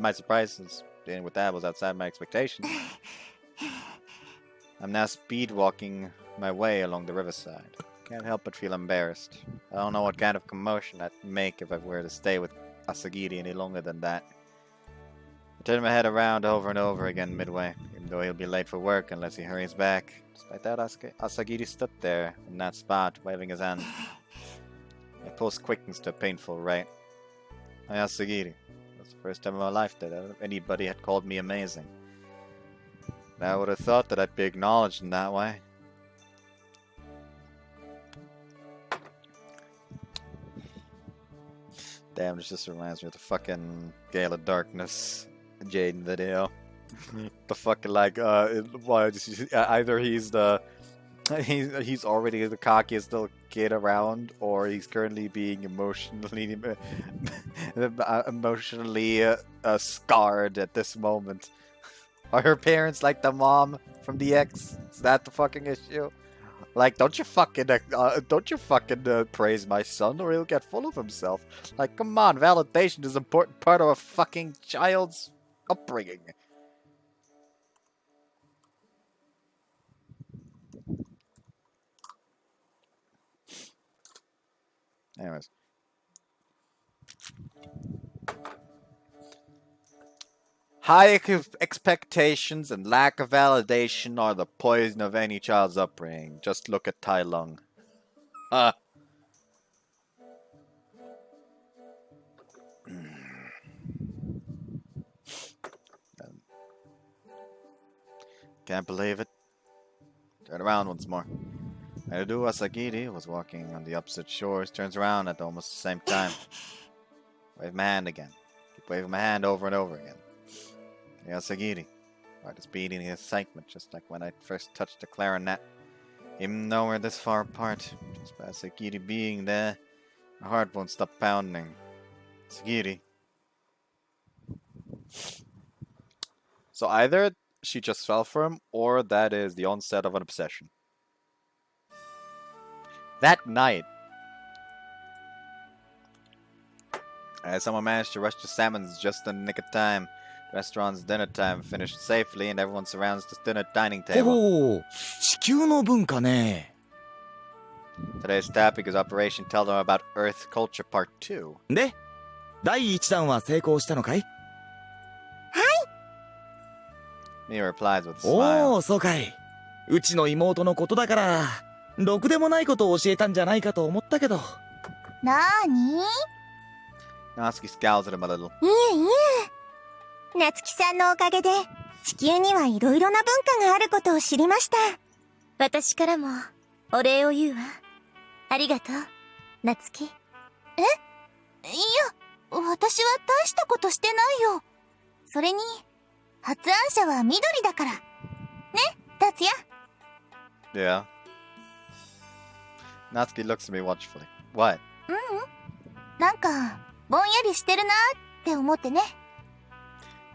I'm now speed walking my way along the riverside. Can't help but feel embarrassed. I don't know what kind of commotion I'd make if I were to stay with Asagiri any longer than that. I turn my head around over and over again midway, even though he'll be late for work unless he hurries back. Despite that, Asagiri stood there in that spot, waving his hand. My pulse quickens to a painful rate. Hi, Asagiri. That's the first time in my life that anybody had called me amazing. I would have thought that I'd be acknowledged in that way. Damn, this just reminds me of the fucking Gale of Darkness Jaden video. The fucking either he's already the cockiest little kid around, or he's currently being emotionally scarred at this moment. Are her parents like the mom from the ex? Is that the fucking issue? Like, don't you fucking praise my son, or he'll get full of himself. Like, come on, validation is an important part of a fucking child's upbringing. Anyways. High expectations and lack of validation are the poison of any child's upbringing. Just look at Tai Lung. Can't believe it. Turn around once more. Meru Asagiri was walking on the opposite shores, turns around at almost the same time. Wave my hand again. Keep waving my hand over and over again. Hey, Asagiri. Heart is beating in excitement, just like when I first touched the clarinet. Even though we're this far apart, just by Asagiri being there, my heart won't stop pounding. Asagiri. So either she just fell for him, or that is the onset of an obsession. That night, someone managed to rush the salmons just in the nick of time. The restaurant's dinner time finished safely, and everyone surrounds the dinner dining table. Oh, 地球の文化ね。 Today's topic is Operation Tell Them About Earth Culture Part 2. で、第一弾は成功したのかい? Mia replies with a smile. おー、そうかい。うちの妹のことだから、ろくでもないことを教えたんじゃないかと思ったけど。なーに Natsuki scowls at him a little. いえいえ。夏希さんのおかげで、地球にはいろいろな文化があることを知りました。私からも、お礼を言うわ。ありがとう、夏希。え？いや、私は大したことしてないよ。それに、発案者は緑だから。ね、達也。Yeah. Natsuki looks at me watchfully. What? なんか、ぼんやりしてるなって思ってね。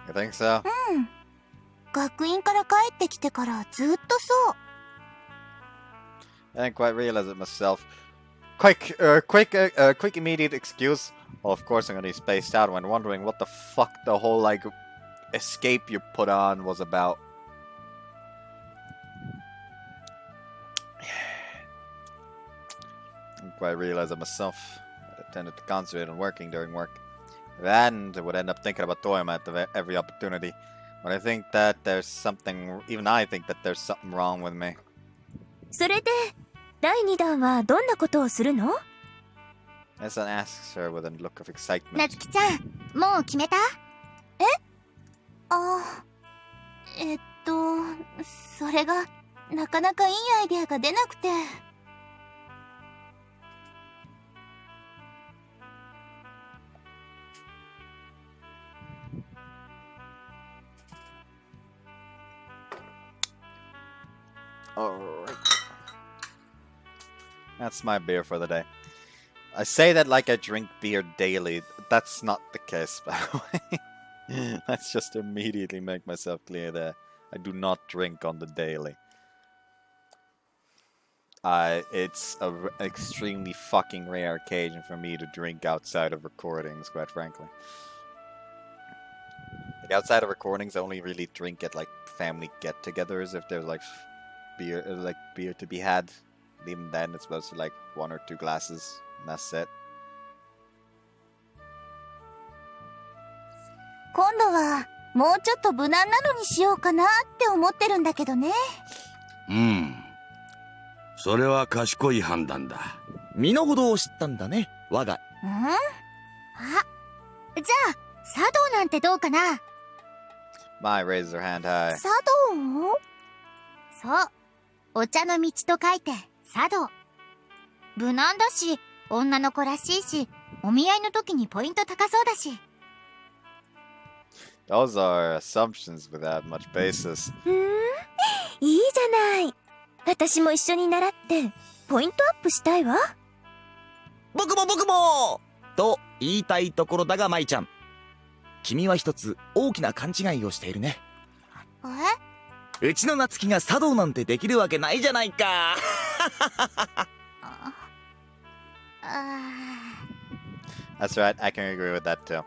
You think so? 学院から帰ってきてからずっとそう。I didn't quite realize it myself. Quick immediate excuse. Well, of course I'm gonna be spaced out when wondering what the fuck the whole, like, escape you put on was about. I didn't quite realize it myself. I tended to concentrate on working during work. If I hadn't, I would end up thinking about YoaMae at every opportunity. But I think that there's something, even I think that there's something wrong with me. それで、第2弾はどんなことをするの？ Esan asks her with a look of excitement. 夏希ちゃん、もう決めた？え？それが、なかなかいいアイデアが出なくて。Alright. That's my beer for the day. I say that like I drink beer daily. That's not the case, by the way. Let's just immediately make myself clear that I do not drink on the daily. It's an extremely fucking rare occasion for me to drink outside of recordings, quite frankly. Like, outside of recordings, I only really drink at, like, family get-togethers if there's, like, beer to be had. Even then, it's supposed to like 1 or 2 glasses, and that's it. 今度はもうちょっと無難なのにしようかなって思ってるんだけどね。うん。それは賢い判断だ。身の程を知ったんだね、我が。じゃあ茶道なんてどうかな。 My raises her hand high. 茶道？そう、お茶の道と書いて茶道。無難だし、女の子らしいし、お見合いの時にポイント高そうだし。Those are assumptions without much basis. いいじゃない。私も一緒に習ってポイントアップしたいわ。僕もと言いたいところだが、舞ちゃん。君は一つ大きな勘違いをしているね。うちの夏希が茶道なんてできるわけないじゃないか。That's right, I can agree with that too.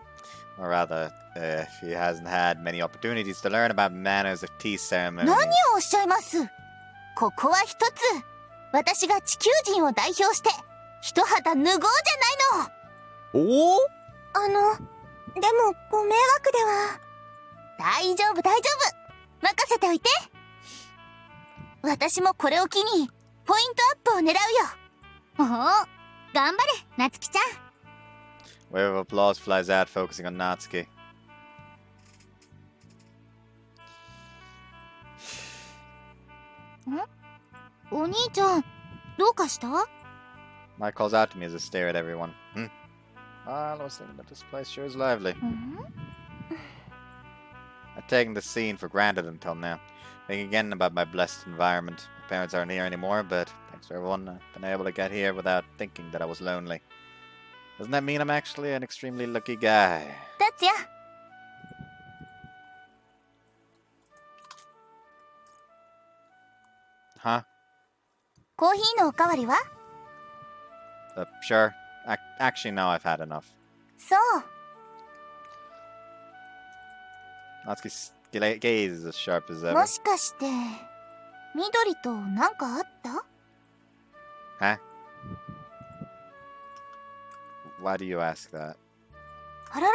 Or rather, she hasn't had many opportunities to learn about manners of tea ceremonies. 何をおっしゃいます。ここは一つ、私が地球人を代表して一肌脱ごうじゃないの。おお？でもご迷惑では。大丈夫、任せておいて。私もこれを機にポイントアップを狙うよ。おお、頑張れ夏希ちゃん。 Wave of applause flies out, focusing on Natsuki. お兄ちゃん、どうかした？ Mike calls out to me as I stare at everyone. I was thinking that this place sure is lively. I've taken the scene for granted until now. Thinking again about my blessed environment. My parents aren't here anymore, but thanks to everyone, I've been able to get here without thinking that I was lonely. Doesn't that mean I'm actually an extremely lucky guy? 達也。Huh? コーヒーのおかわりは？ Sure. Actually, no, I've had enough. そう。 Natsuki's gaze is as sharp as ever. もしかして緑となんかあった？ Huh? Why do you ask that? あらら、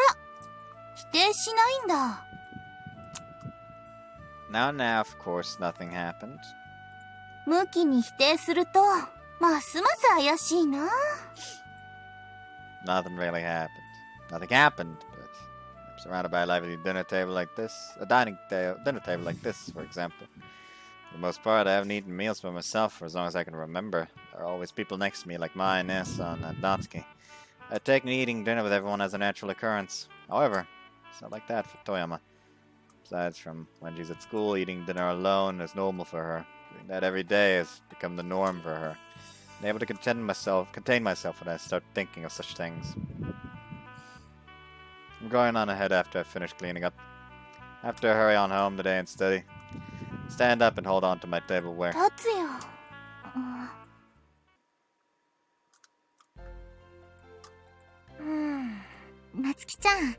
否定しないんだ。 Now, of course, nothing happened. 向きに否定するとますます怪しいな。 Nothing really happened. Nothing happened, but I'm surrounded by a lively dinner table like this. A dinner table like this, for example. For the most part, I haven't eaten meals by myself for as long as I can remember. There are always people next to me like Mai, Nessa, and Natsuki. I've taken eating dinner with everyone as a natural occurrence. However, it's not like that for Toyama. Besides, from when she's at school, eating dinner alone is normal for her. Doing that every day has become the norm for her. I'm able to contain myself when I start thinking of such things. I'm going on ahead after I finish cleaning up. I have to hurry on home today and study. Stand up and hold on to my tableware. 達也。夏希ちゃん。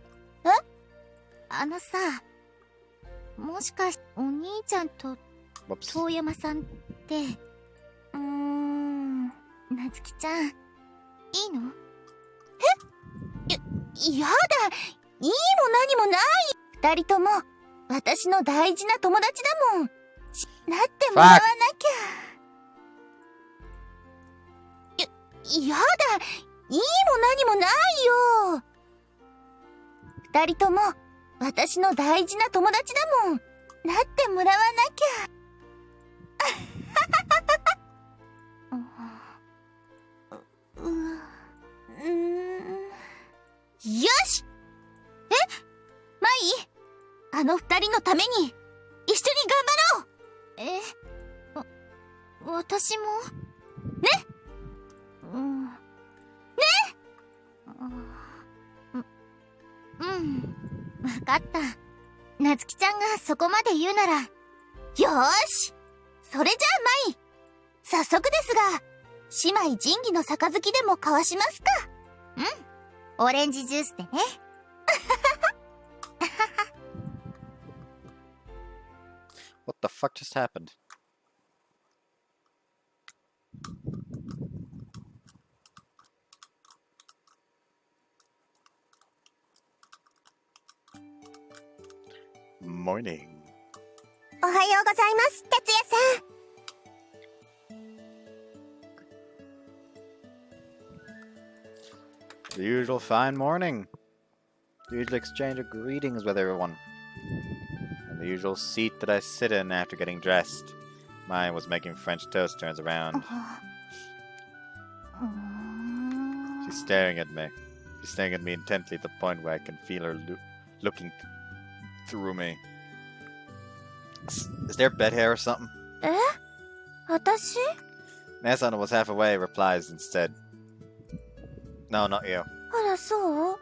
さ、もしかしてお兄ちゃんと Whoops. 遠山さんって夏希ちゃんいいの？やだ、いいも何もない。二人とも私の大事な友達だもん。なってもらわなきゃ。やだ、いいも何もないよ。二人とも私の大事な友達だもん。なってもらわなきゃ。よし！マイ、あの二人のために一緒に頑張ろう。私もね。分かった。夏希ちゃんがそこまで言うなら、よーし、それじゃあマイ、早速ですが姉妹仁義の杯でも交わしますか。オレンジジュースでね。What the fuck just happened? Morning. おはようございます、哲也さん。The usual fine morning. The usual exchange of greetings with everyone. And the usual seat that I sit in after getting dressed. Mine was making French toast turns around. She's staring at me. She's staring at me intently at the point where I can feel her looking through me. Is there bed hair or something? え？私？ Nesana was half away, replies instead. No, not you. あら、そう？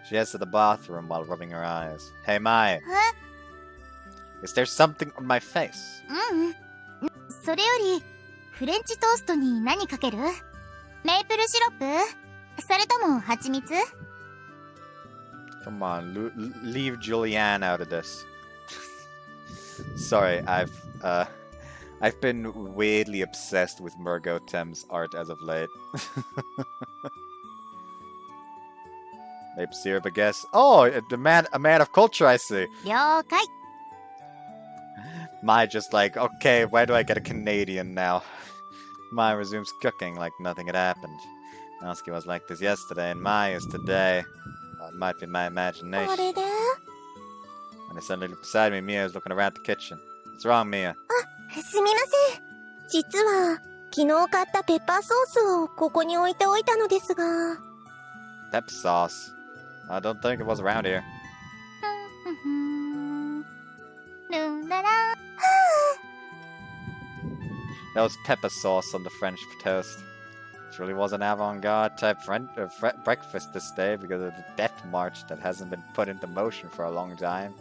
She heads to the bathroom while rubbing her eyes. Hey, Mai. え？ Is there something on my face? それより、フレンチトーストに何かける？メープルシロップ？それとも蜂蜜？ Come on, leave Julianne out of this. Sorry, I've been weirdly obsessed with Murgo Thames art as of late. Maple syrup, I guess. Oh, a man of culture, I see. 了解。 Mai just like, okay, why do I get a Canadian now? Mai resumes cooking like nothing had happened. Natsuki was like this yesterday, and Mai is today. It might be my imagination. あれで？ When I suddenly looked beside me, Mia was looking around the kitchen. What's wrong, Mia? すみません。実は、昨日買ったペッパーソースをここに置いておいたのですが。Pepper sauce. I don't think it was around here. ルンララ。 That was pepper sauce on the French toast. Surely was an avant-garde type breakfast this day because of the death march that hasn't been put into motion for a long time.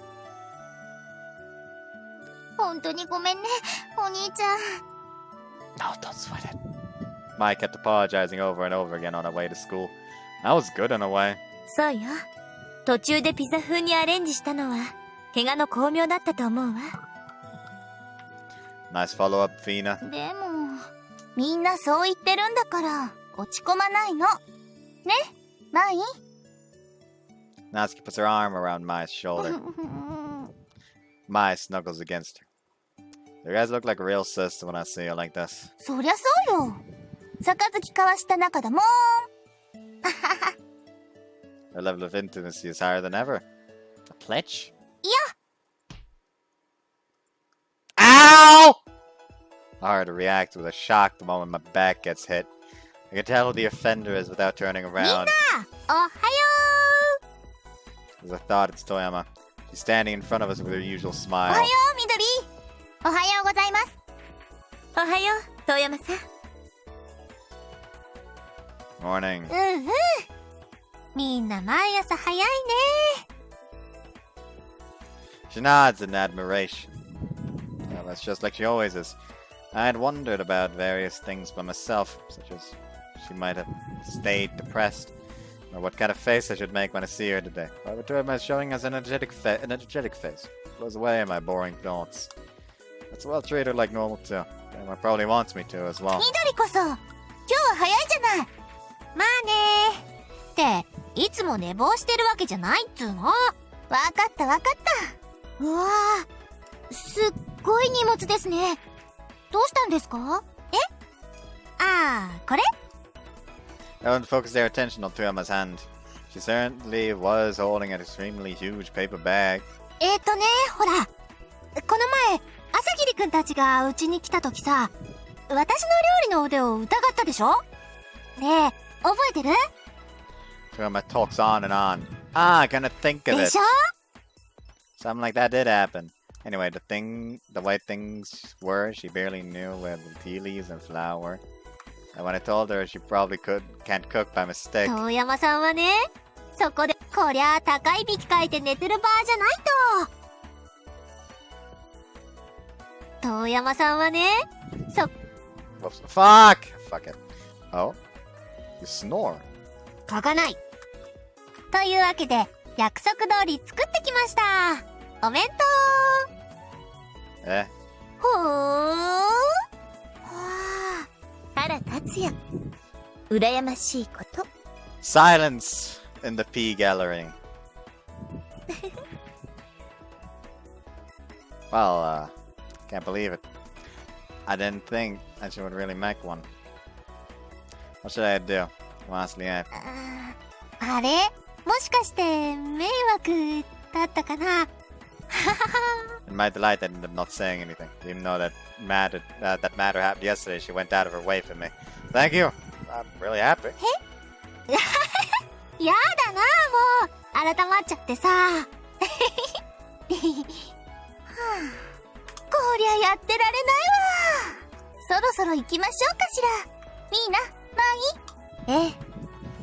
本当にごめんね、お兄ちゃん。 No, don't sweat it. Mai kept apologizing over and over again on her way to school. That was good in a way. そうよ。途中でピザ風にアレンジしたのは、怪我の巧妙だったと思うわ。 Nice follow-up, Fina. でも、みんなそう言ってるんだから、落ち込まないの。ね、マイ？ Natsuki puts her arm around Mai's shoulder. Mai snuggles against her. You guys look like a real sister when I see you like this. そりゃそうよ。杯交わした仲だもん。 Her level of intimacy is higher than ever. A pledge? いや。 Ow! Hard to react with a shock the moment my back gets hit. I can tell who the offender is without turning みん around. な、おはよ As I thought, it's Toyama. She's standing in front of us with her usual う。 smile. おはよう、みどり。おはようございます。おはよう、遠山さん。 Morning. うんうん。みんな毎朝早いね。 She nods in admiration. Well, that's just like she always is. I had wondered about various things by myself, such as she might have stayed depressed, or what kind of face I should make when I see her today. But Toyama is showing us an energetic face. Blows away my boring thoughts. Let's well treat her like normal too. Toyama probably wants me to as well. みどりこそ、今日は早いじゃない。まあねー。って、いつも寝坊してるわけじゃないっつうの。わかったわかった。うわー、すっごい荷物ですね。どうしたんですか？え？あー、これ？ Everyone focused their attention on Toyama's hand. She certainly was holding an extremely huge paper bag. ほら、この前、朝霧くんたちがうちに来た時さ、私の料理の腕を疑ったでしょ？ねえ、覚えてる？ Toyama talks on and on. I kinda think of で it. しょ？ Something like that did happen. Anyway, the way things were, she barely knew where the tea leaves and flour. And when I told her she probably can't cook by mistake, 遠山さんはね、そこで、こりゃあ高いびきかいて寝てる場合じゃないと。遠山さんはね、Whoops. Fuck it. Oh? You snore. 書かない。というわけで、約束通り作ってきました。お弁当。 Eh? ほー。は原達也。羨ましいこと。Silence in the P gallery. Well, can't believe it. I didn't think that she would really make one. What should I do? Honestly, あれ、もしかして迷惑だったかな。in my delight, I ended up not saying anything. Even though that matter happened yesterday, she went out of her way for me. Thank you. I'm really happy. やだな、もう改まっちゃってさ。はあ、こりゃやってられないわ。そろそろ行きましょうかしら。みーな、まあいい？ええ。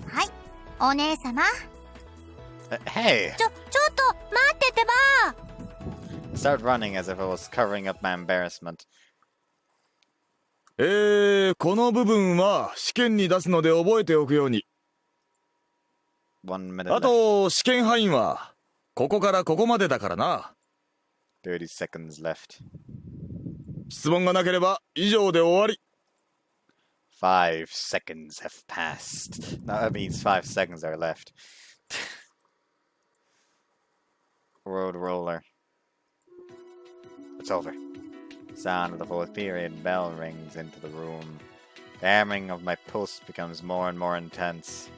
はい、お姉様。Hey! ちょっと待っててば。Start running as if I was covering up my embarrassment. この部分は試験に出すので覚えておくように。1 minute あと試験範囲はここからここまでだからな。30 seconds left. 質問がなければ以上で終わり。5 seconds have passed. No, that means 5 seconds are left. Road roller. It's over. Sound of the fourth period bell rings into the room. The hammering of my pulse becomes more and more intense.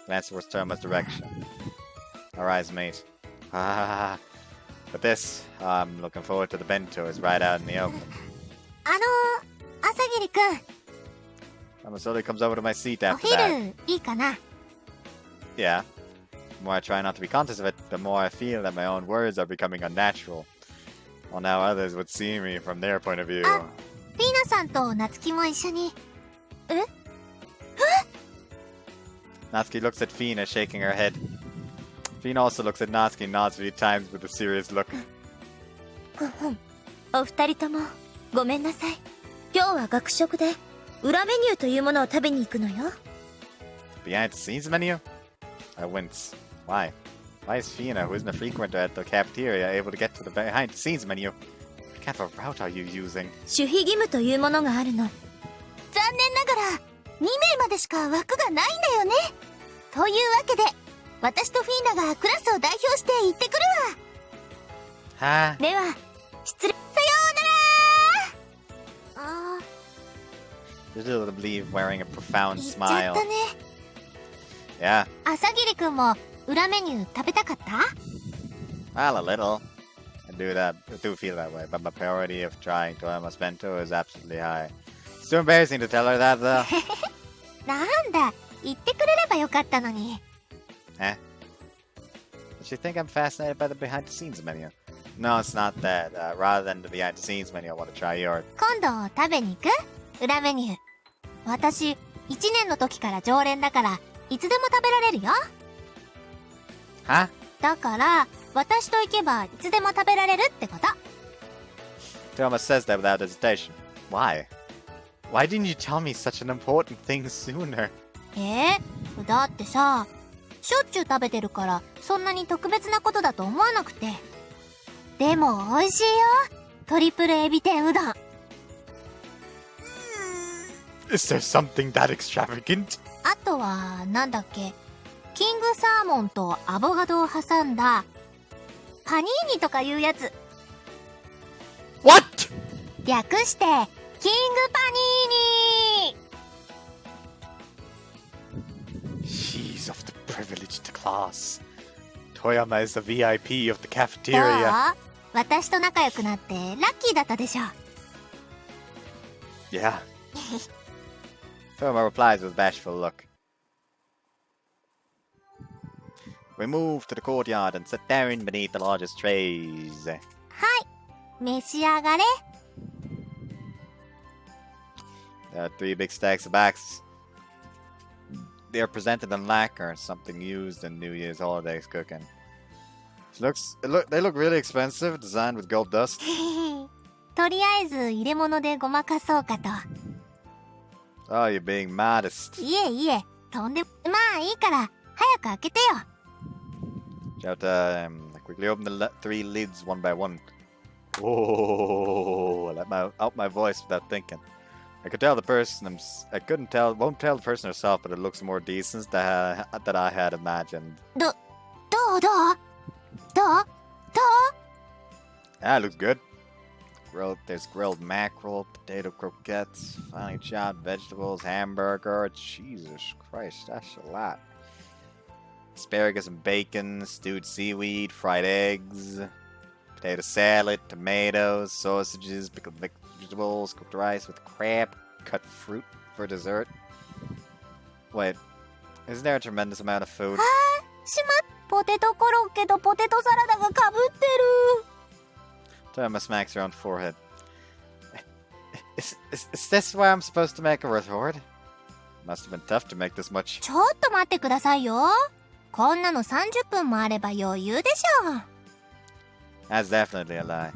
Glance towards Toma's direction. Our eyes meet. Ah, but this, I'm looking forward to the bento is right out in the open. 朝霧くん。Toma slowly comes over to my seat お after that. 昼いいかな。Yeah. The more I try not to be conscious of it, the more I feel that my own words are becoming unnatural. Well, now others would see me from their point of view. フィーナさんと夏希も一緒に。え？ Natsuki looks at Fina, shaking her head. Fina also looks at Natsuki and nods a few times with a serious look. お二人ともごめんなさい。今日は学食で裏メニューというものを食べに行くのよ。Behind the scenes menu? I wince. Why? Why is Fina, who isn't a frequenter at the cafeteria, able to get to the behind the scenes menu? What kind of a route are you using? 守秘義務というものがあるの。残念ながら2名までしか枠がないんだよね。というわけで私とフィーナがクラスを代表して行ってくるわ。Huh? では失礼。さようなら。Little to believe wearing a profound 行っちゃった smile. ね。 Yeah. 朝霧くんも裏メニュー食べたかった？ Well, a little. I do feel that way, but my priority of trying to earn my bento is absolutely high. It's too embarrassing to tell her that, though. なんだ、言ってくれればよかったのに。Eh? Does she think I'm fascinated by the behind-the-scenes menu? No, it's not that. Rather than the behind-the-scenes menu, I want to try yours. 今度食べに行く？裏メニュー。私、1年の時から常連だから、いつでも食べられるよ。Huh? だから、私と行けばいつでも食べられるってこと。Thomas says that without hesitation. Why? Why didn't you tell me such an important thing sooner? だってさ、しょっちゅう食べてるから、そんなに特別なことだと思わなくて。でも美味しいよ。トリプルエビ天うどん。Is there something that extravagant? あとは、なんだっけ。キングサーモンとアボカドを挟んだ、パニーニとかいうやつ。What? 略して、キングパニーニ。 She's of the privileged class. Toyama is the VIP of the どう？ cafeteria. 私と仲良くなってラッキーだったでしょ。Yeah. Toyama replies with a bashful look. We move to the courtyard and sit down beneath the largest trays. はい、召し上がれ。There are 3 big stacks of backs. They are presented in lacquer, something used in New Year's holidays cooking. They look really expensive, designed with gold dust. とりあえず入れ物でごまかそうかと。 Oh, you're being modest. いえいえ、とんでも。まあいいから、早く開けてよ。Shout, I quickly open the 3 lids one by one. Whoa, I let out my voice without thinking. I could tell the person. I couldn't tell. Won't tell the person herself, but it looks more decent that I had imagined. Ah, it looks good. There's grilled mackerel, potato croquettes, finely chopped vegetables, hamburger. Jesus Christ, that's a lot. Asparagus and bacon, stewed seaweed, fried eggs, potato salad, tomatoes, sausages, pickled vegetables, cooked rice with crab, cut fruit for dessert. Wait, isn't there a tremendous amount of food? しまっポテトコロッケとポテトサラダがかぶってる Thomas smacks her on the forehead. Is this why I'm supposed to make a retort? Must have been tough to make this much. ちょっと待ってくださいよこんなの30分もあれば余裕でしょ That's definitely a lie.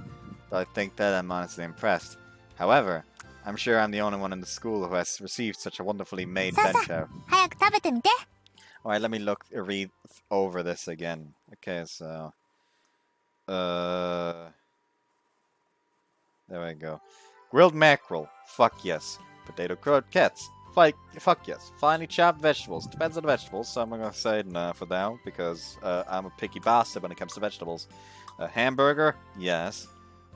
Though I think that I'm honestly impressed. However, I'm sure I'm the only one in the school who has received such a wonderfully made さあさ bento. あ早く食べてみて Alright, let me read over this again. Okay, so... There we go. Grilled mackerel. Fuck yes. Potato croquettes. Fuck yes. Finely chopped vegetables. Depends on the vegetables, so I'm gonna say no for now, because I'm a picky bastard when it comes to vegetables. Hamburger. Yes.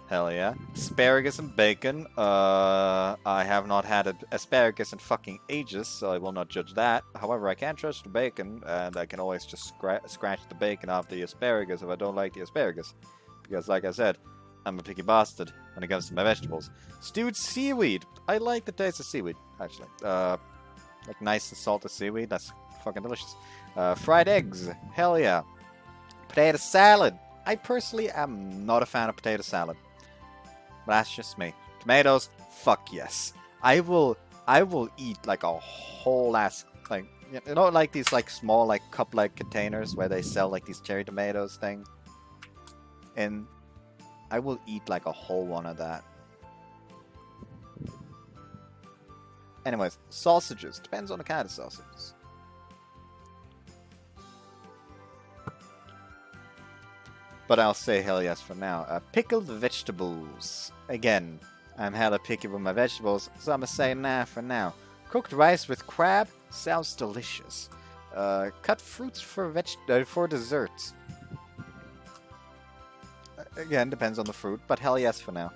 Hell yeah. Asparagus and bacon. I have not had asparagus in fucking ages, so I will not judge that. However, I can trust the bacon, and I can always just scratch the bacon off the asparagus if I don't like the asparagus. Because, like I said, I'm a picky bastard when it comes to my vegetables. Stewed seaweed. I like the taste of seaweed, actually. Like nice and salted seaweed. That's fucking delicious. Fried eggs. Hell yeah. Potato salad. I personally am not a fan of potato salad. But that's just me. Tomatoes. Fuck yes. I will eat like a whole ass, like, you know, like these like small like cup-like containers where they sell like these cherry tomatoes thing. And I will eat like a whole one of that. Anyways, sausages. Depends on the kind of sausages. But I'll say hell yes for now. Pickled vegetables. Again, I'm hella picky with my vegetables, so I'm gonna say nah for now. Cooked rice with crab sounds delicious. Cut fruits for desserts. Again, depends on the fruit, but hell yes for now.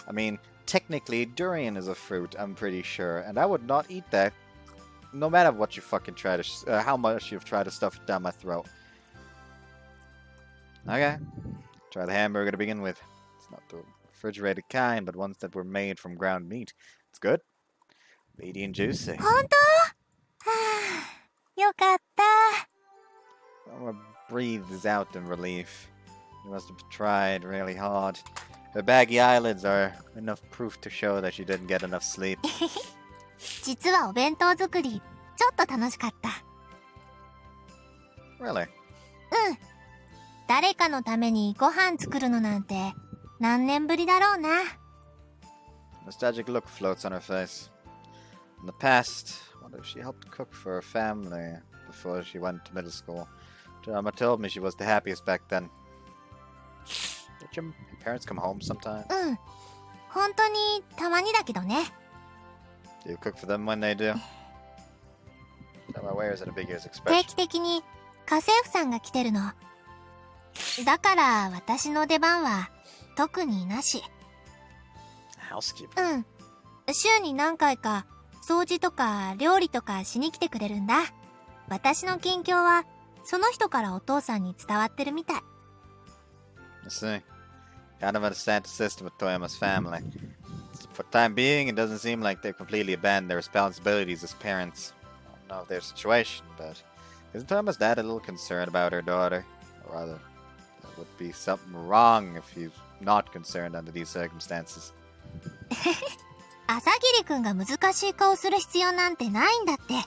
I mean, technically, durian is a fruit, I'm pretty sure, and I would not eat that, no matter what you fucking try to, how much you've tried to stuff it down my throat. Okay, try the hamburger to begin with. It's not the refrigerated kind, but ones that were made from ground meat. It's good, meaty and juicy. 本当よかった Someone breathes out in relief. You must have tried really hard. Her baggy eyelids are enough proof to show that she didn't get enough sleep. 実はお弁当作りちょっと楽しかった Really? うん誰かのためにご飯作るのなんて何年ぶりだろうな Nostalgic look floats on her face. In the past, I wonder if she helped cook for her family before she went to middle school. Mama told me she was the happiest back then. Did your parents come home sometime? うん本当にたまにだけどね Do you cook for them when they do? Where is it a big ears 定 expression? 期的に家政婦さんが来てるのだから私の出番は特になし Housekeeper. うん週に何回か掃除とか料理とかしに来てくれるんだ私の近況はその人からお父さんに伝わってるみたい I see. Kind of understand the system with Toyama's family. For the time being, it doesn't seem like they've completely abandoned their responsibilities as parents. I don't know their situation, but isn't Toyama's dad a little concerned about her daughter? Or rather, there would be something wrong if he's not concerned under these circumstances. 朝霧くんが難しい顔する必要なんてないんだって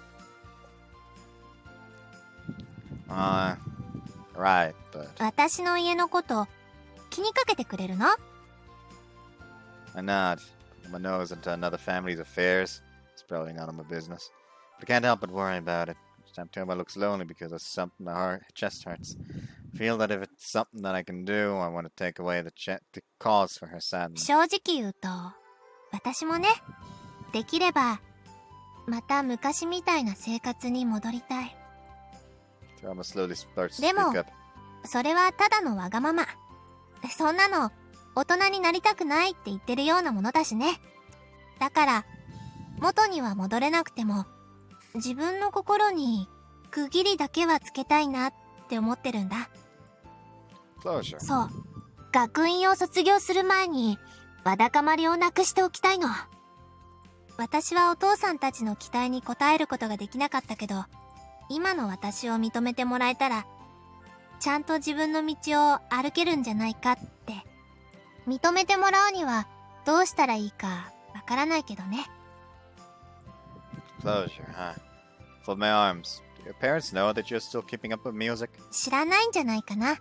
Right, but 私の家のこと気にかけてくれるの I nod. Put my nose into another family's affairs. It's probably none of my business. But I can't help but worry about it. Each time Toyama looks lonely because of something, my chest hurts. I feel that if it's something that I can do, I want to take away the cause for her sadness. 正直言うと私もねできればまた昔みたいな生活に戻りたい。 Toyama slowly starts to でも speak up. それはただのわがまま。そんなの大人になりたくないって言ってるようなものだしね。だから元には戻れなくても自分の心に区切りだけはつけたいなって思ってるんだ。 Closure. そう、学院を卒業する前にわだかまりをなくしておきたいの。私はお父さんたちの期待に応えることができなかったけど、今の私を認めてもらえたらちゃんと自分の道を歩けるんじゃないかって。認めてもらうにはどうしたらいいかわからないけどね。 Closure, huh? Fold my arms. Do your parents know that you're still keeping up with music? 知らないんじゃないかな。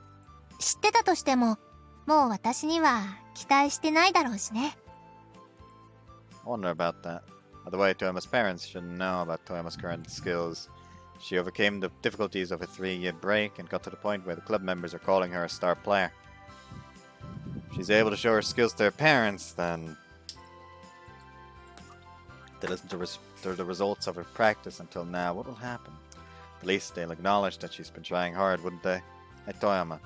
知ってたとしてももう私には期待してないだろうしね。 I wonder about that. By the way, Toyama's parents shouldn't know about Toyama's current skills. She overcame the difficulties of a 3-year break and got to the point where the club members are calling her a star player. If she's able to show her skills to her parents, then they listen to the results of her practice until now. What will happen? At least they'll acknowledge that she's been trying hard, wouldn't they? Hey, Toyama,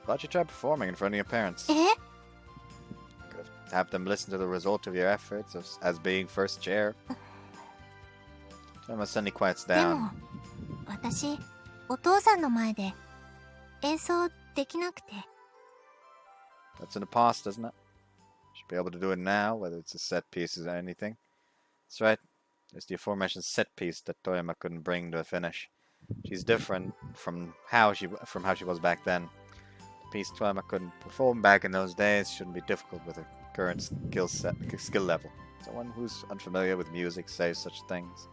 why don't you try performing in front of your parents? え？ Have them listen to the result of your efforts as being first chair. Toyama suddenly quiets で down. も私お父さんの前で演奏できなくて。 That's in the past, isn't it? Should be able to do it now, whether it's a set piece or anything. That's right. There's the aforementioned set piece that Toyama couldn't bring to a finish. She's different from how she was back then. The piece Toyama couldn't perform back in those days shouldn't be difficult with her current skill level. Someone who's unfamiliar with music says such things.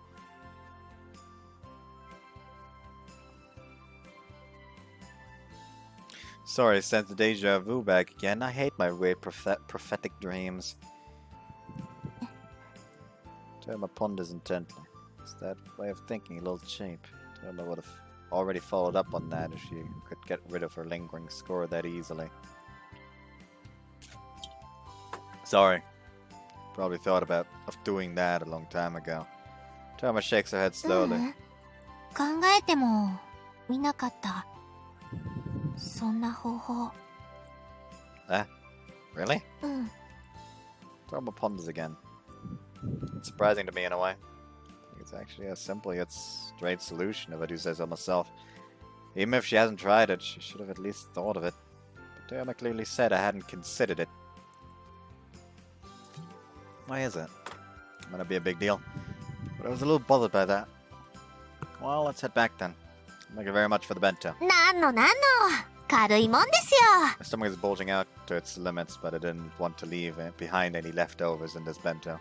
Sorry, sent the deja vu back again. I hate my weird prophetic dreams. Toyama ponders intently. Is that way of thinking a little cheap? Toyama would have already followed up on that if she could get rid of her lingering score that easily. Sorry. Probably thought of doing that a long time ago. Toyama shakes her head slowly. 考えても見なかった。そんな方法。 Really? うん。 Toyama ponders again. It's surprising to me in a way. I think it's actually a simple yet straight solution if I do say so myself. Even if she hasn't tried it, she should have at least thought of it. But Toyama clearly said I hadn't considered it. Why is it? Might not be a big deal. But I was a little bothered by that. Well, let's head back then. Thank you very much for the bento. なんの軽いもんですよ。 My stomach is bulging out to its limits, but I didn't want to leave behind any leftovers in this bento.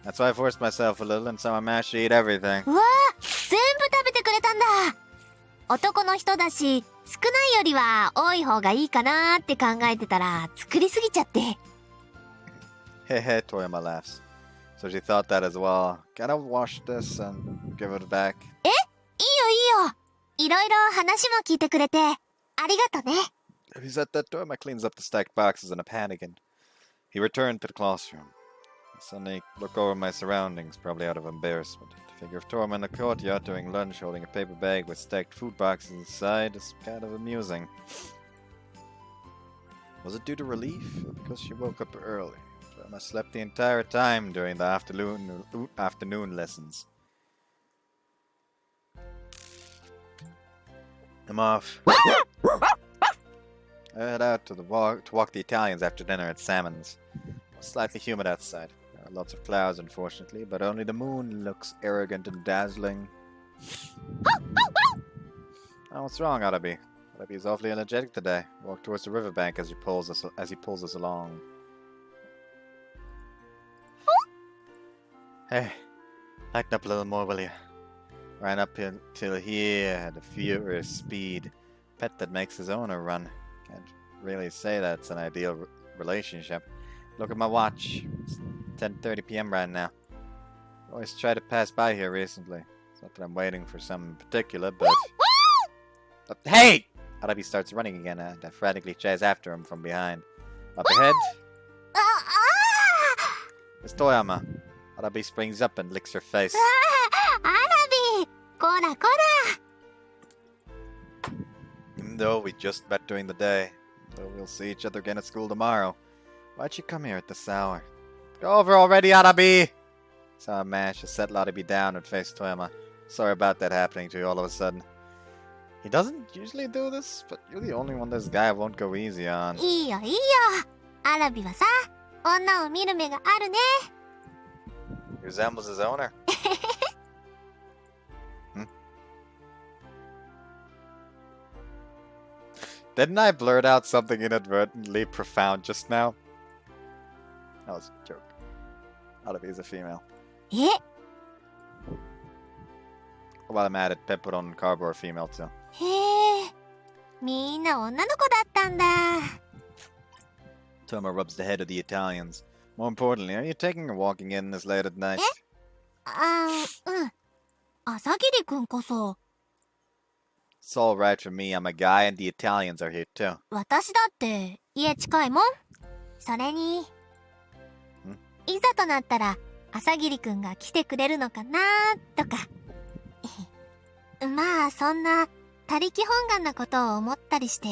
That's why I forced myself a little, and so I managed to eat everything. うわー、全部食べてくれたんだ。男の人だし少ないよりは多い方がいいかなーって考えてたら作りすぎちゃって。 Hehe, Toyama laughs. So she thought that as well. Can I wash this and give it back? いいよ。いろいろ話も聞いてくれてありがとね。 He said that Toyama cleans up the stacked boxes in a panic, and he returned to the classroom. I suddenly look over my surroundings, probably out of embarrassment. To figure of Toyama in the courtyard during lunch holding a paper bag with stacked food boxes inside is kind of amusing. Was it due to relief, or because she woke up early? Toyama slept the entire time during the afternoon lessons. I'm off. I head out to walk the Italians after dinner at Salmon's. It's slightly humid outside. There are lots of clouds, unfortunately, but only the moon looks arrogant and dazzling. Oh, what's wrong, Arabi? Arabi is awfully energetic today. Walk towards the riverbank as he pulls us along. Hey, lighten up a little more, will you? Ran up till here at a furious speed. Pet that makes his owner run. Can't really say that's an ideal relationship. Look at my watch. It's 10:30 p.m. right now. Always tried to pass by here recently. It's not that I'm waiting for some in particular, but... Hey! Arabi starts running again, and I frantically chase after him from behind. Up ahead... It's Toyama. Arabi springs up and licks her face. アラビー、こらこら。 Even though we just met during the day, though we'll see each other again at school tomorrow, why'd you come here at this hour? Go over already, Arabi! So I managed to settle Arabi down and face Toyama. Sorry about that happening to you all of a sudden. He doesn't usually do this, but you're the only one this guy won't go easy on. いいよいいよ。アラビはさ、女を見る目があるね。 He resembles his owner. Didn't I blurt out something inadvertently profound just now? That was a joke. Arabi is a female. え While I'm at it, Pepper and Carbo are female too. へえ、みんな女の子だったんだ。 Toma rubs the head of the Italians. More importantly, are you taking or walking in this late at night? うん。朝霧くんこそ、 It's all right for me. I'm a guy, and the Italians are here too. 私だって家近いもん。それに、いざとなったら朝霧くんが来てくれるのかなとか。まあそんな他力本願なことを思ったりして。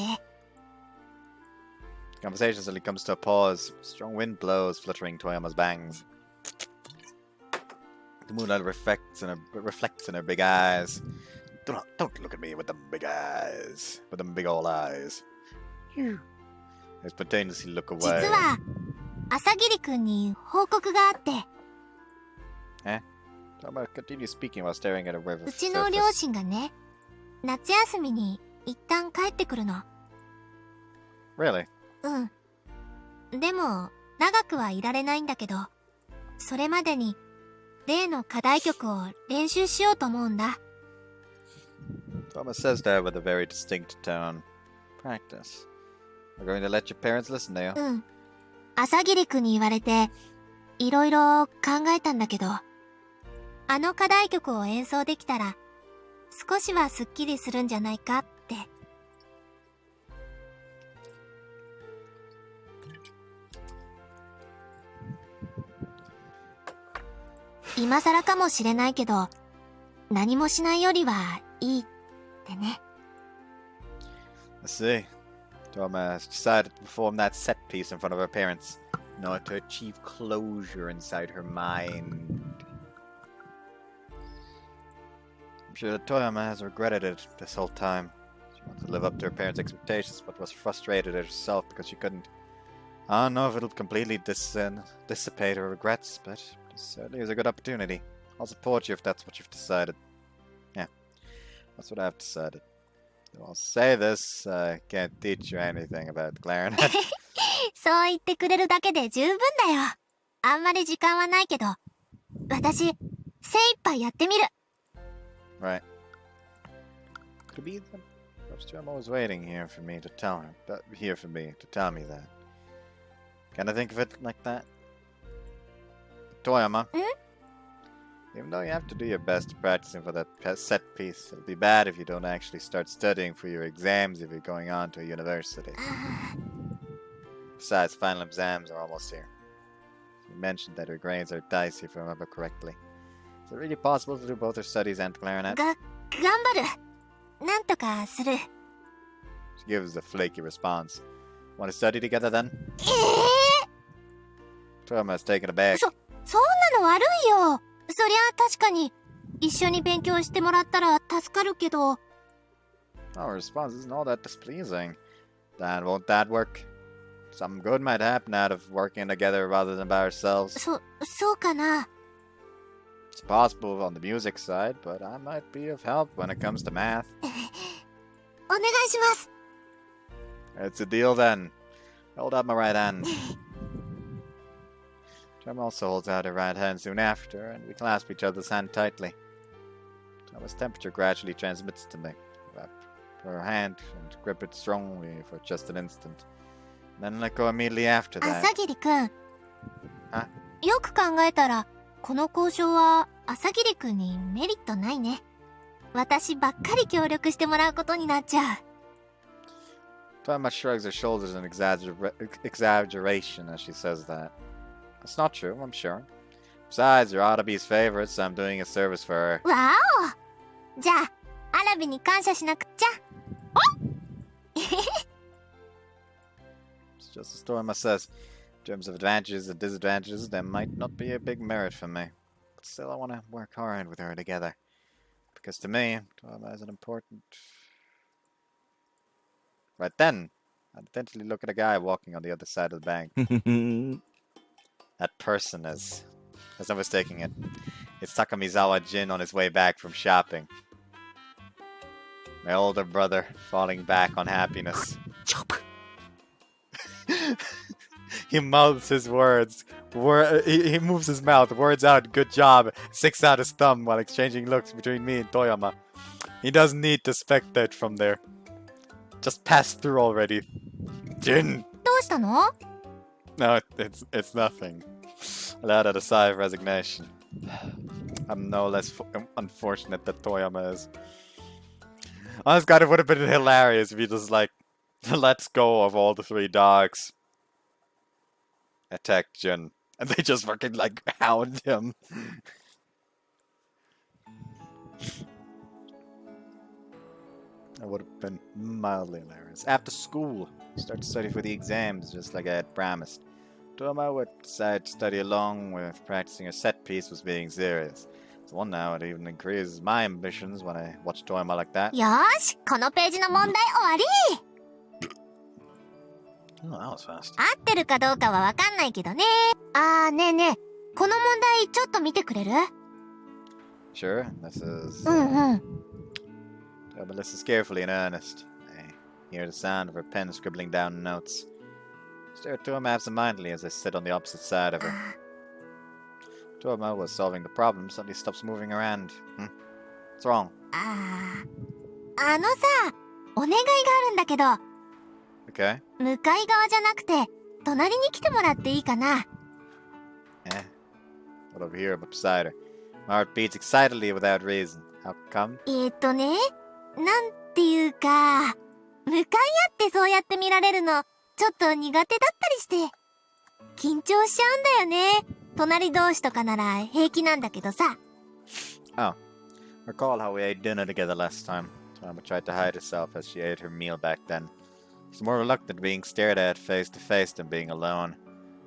Conversation suddenly comes to a pause. Strong wind blows, fluttering Toyama's bangs. The moonlight reflects in her big eyes. Don't look at me with them big eyes. With them big old eyes. I spontaneously look away. 実は朝霧くんに報告があって。Toyama continues speaking while staring at a river うちの両 surface. 親がね、夏休みに一旦帰ってくるの。 Really? うん。でも、長くはいられないんだけど、それまでに、例の課題曲を練習しようと思うんだ。 Toyama says that with a very distinct tone. Practice. We're going to let your parents listen to you. うん。朝霧くんに言われて、いろいろ考えたんだけど、あの課題曲を演奏できたら、少しはスッキリするんじゃないかって。 今更かもしれないけど、何もしないよりはいいってね。 I see. Toyama has decided to perform that set piece in front of her parents in order to achieve closure inside her mind. I'm sure that Toyama has regretted it this whole time. She wanted to live up to her parents' expectations, but was frustrated at herself because she couldn't. I don't know if it'll completely dissipate her regrets, but it certainly is a good opportunity. I'll support you if that's what you've decided. Yeah, that's what I've decided. I'll say this, I can't teach you anything about clarinet. そう言ってくれるだけで十分だよ。あんまり時間はないけど、私、精一杯やってみる。 Right. Could it be that perhaps Toyama was waiting here for me to tell me that. Can I think of it like that? Toyama. Even though you have to do your best practicing for that set piece, it'll be bad if you don't actually start studying for your exams if you're going on to a university. Besides, final exams are almost here. You mentioned that her grades are dicey, if I remember correctly. Is it really possible to do both her studies and clarinet? 頑張る。なんとかする。 She gives a flaky response. Want to study together then? Toyama is taken aback. そんなの悪いよ。そりゃ確かに、一緒に勉強してもらったら助かるけど。Our response isn't all that displeasing. Then won't that work? Some good might happen out of working together rather than by ourselves. そうかな。 It's possible on the music side, but I might be of help when it comes to math. お願いします。 It's a deal then. Hold out my right hand. Tom also holds out her right hand soon after, and we clasp each other's hand tightly. Tom's temperature gradually transmits to me. I wrap her hand and grip it strongly for just an instant. Then let go immediately after that. 朝霧くん。あ？よく考えたら、この交渉は朝霧くんにメリットないね。私ばっかり協力してもらうことになっちゃう。Tama shrugs her shoulders in exaggeration as she says that. It's not true, I'm sure. Besides, you're Arabi's favorite, so I'm doing a service for her. わお。じゃあ、アラビに感謝しなくっちゃ。It's just as Toyama says. In terms of advantages and disadvantages, there might not be a big merit for me. But still, I want to work hard with her together. Because to me, Toyama is an important... Right then, I'd eventually look at a guy walking on the other side of the bank. That person is... There's no mistaking it. It's Takamizawa Jin on his way back from shopping. My older brother falling back on happiness. He mouths his words. He moves his mouth. Words out. Good job. Sticks out his thumb while exchanging looks between me and Toyama. He doesn't need to spectate from there. Just pass through already. Jin! どうしたの? No, it's nothing. I let out a sigh of resignation. I'm no less unfortunate that Toyama is. Honest God, it would have been hilarious if he just like lets go of all the three dogs. Attack Jin. And they just fucking like hound him. That would have been mildly hilarious. After school, start to study for the exams just like I had promised. Toyama would decide to study along with practicing her set piece was being serious. So one now it even increases my ambitions when I watch Toyama like that. よーし、このページの問題終わり。 Oh, that was fast. 合ってるかどうかはわかんないけどね。ねえねえ、この問題ちょっと見てくれる? Sure, this is... But listens carefully in earnest. I hear the sound of her pen scribbling down notes. Stare at Toyama absentmindedly as I sit on the opposite side of her. Toyama was solving the problem, suddenly stops moving around. What's wrong? あのさ、お願いがあるんだけど。 Okay. 向かい側じゃなくて、隣に来てもらっていいかな? What over here but beside her? My heart beats excitedly without reason. How come? ね、なんていうか、向かい合ってそうやって見られるの、ちょっと苦手だったりして。緊張しちゃうんだよね。隣同士とかなら平気なんだけどさ。Oh. Recall how we ate dinner together last time. Toyama tried to hide herself as she ate her meal back then. She's more reluctant being stared at face to face than being alone.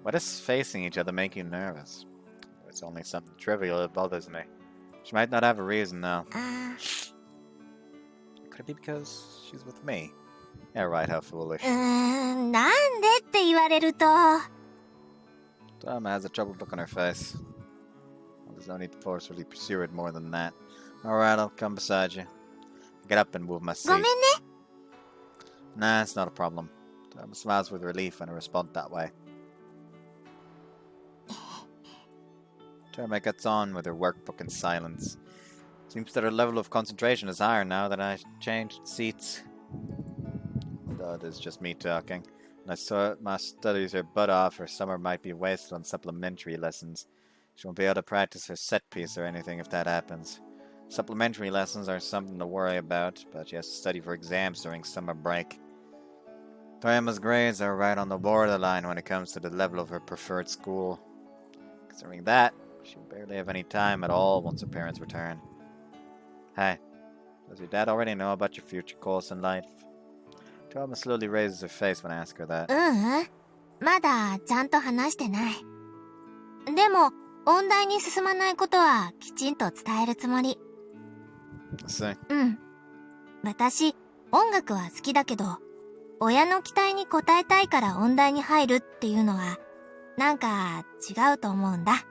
Why does facing each other make you nervous? It's only something trivial that bothers me. She might not have a reason though. Could it be because she's with me? Yeah, right, how foolish. なんでって言われると。 Toyama has a troubled look on her face. Well, there's no need to forcefully pursue it more than that. Alright, I'll come beside you. Get up and move my seat. ごめんね。 Nah, it's not a problem. Toyama smiles with relief when I respond that way. Toyama gets on with her workbook in silence. Seems that her level of concentration is higher now that I changed seats. Although it is just me talking. And I saw my studies her butt off, her summer might be wasted on supplementary lessons. She won't be able to practice her set piece or anything if that happens. Supplementary lessons are something to worry about, but she has to study for exams during summer break. Toyama's grades are right on the borderline when it comes to the level of her preferred school. Considering that, she'll barely have any time at all once her parents return. Hi. Does your dad already know about your future course in life? Toyama slowly raises her face when I ask her that. まだちゃんと話してない。でも、音大に進まないことはきちんと伝えるつもり。I see. 私、音楽は好きだけど、親の期待に応えたいから音大に入るっていうのは、なんか違うと思うんだ。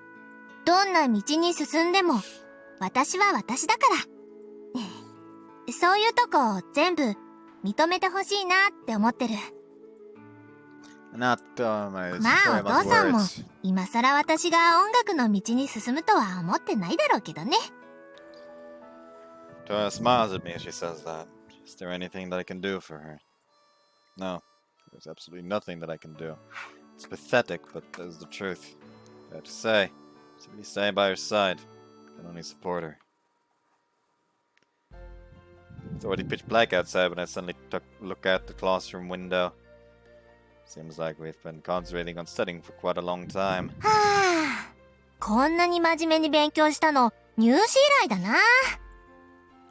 どんな道に進んでも、私は私だから。そういうとこ全部認めてほしいなって思ってる。Not Toyama is まあお Toyama's 父さんも words. 今更私が音楽の道に進むとは思ってないだろうけどね。Toyama smiles at me as she says that. Is there anything that I can do for her? No, there's absolutely nothing that I can do. It's pathetic, but there's the truth. I have to say, simply stay by her side. I can only support her. It's already pitch black outside when I suddenly look out the classroom window. Seems like we've been concentrating on studying for quite a long time. はこんなに真面目に勉強したの入試以来だな。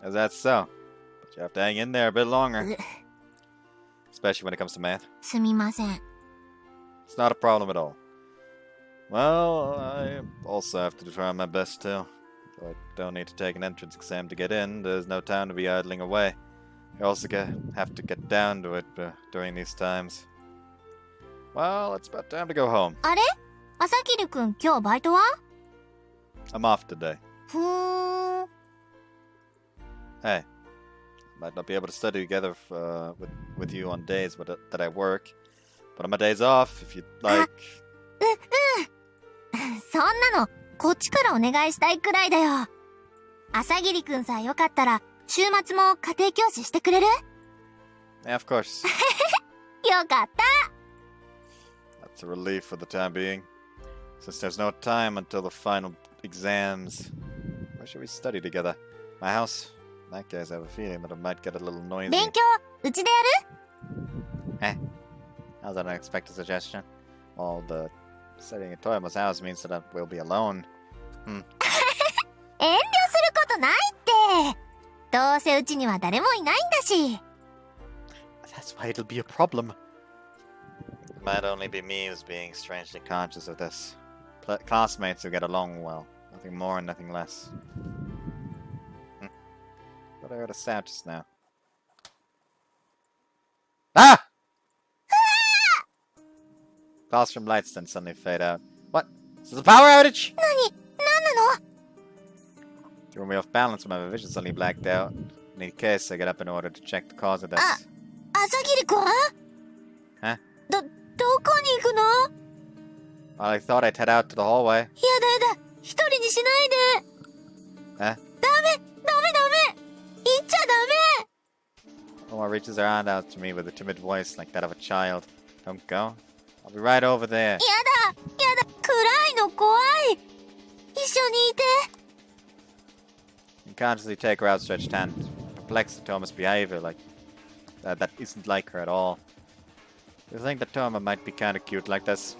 Is that so? But you have to hang in there a bit longer. Especially when it comes to math. すみません。It's not a problem at all. Well, I also have to try my best too. Though I don't need to take an entrance exam to get in, there's no time to be idling away. I also have to get down to it during these times. Well, it's about time to go home. あれ？朝霧くん、今日バイトは？ I'm off today. ふーん。Hey, I might not be able to study together with you on days that I work, but on my days off, if you'd like. そんなの、こっちからお願いしたいくらいだよ。朝霧くんさえよかったら、週末も家庭教師してくれる？ Yeah, of course. よかった。That's a relief for the time being. Since there's no time until the final exams, where should we study together? My house? In that case, I have a feeling that it might get a little noisy. 勉強、うちでやる？ How's that an unexpected suggestion? Well, studying at Toyama's house means that we'll be alone. 遠慮することないって。どうせうちには誰もいないんだし。That's why it'll be a problem. It might only be me who's being strangely conscious of this. Classmates who get along well. Nothing more and nothing less. But I heard a sound just now. Ah! Classroom lights then suddenly fade out. What? Is this a power outage? 何なの？ Threw me off balance when my vision suddenly blacked out. In any case, I get up in order to check the cause of this. 朝霧くん？Huh? どこに行くの？ Well, I thought I'd head out to the hallway. やだやだ、一人にしないで。Huh? ダメ行っちゃダメ。 Omar reaches her hand out to me with a timid voice like that of a child. Don't go. I'll be right over there. やだ、暗いの怖い。一緒にいて。Unconsciously take her outstretched hand, perplexed at Thomas' behavior that isn't like her at all. You think that Toma might be kind of cute like this?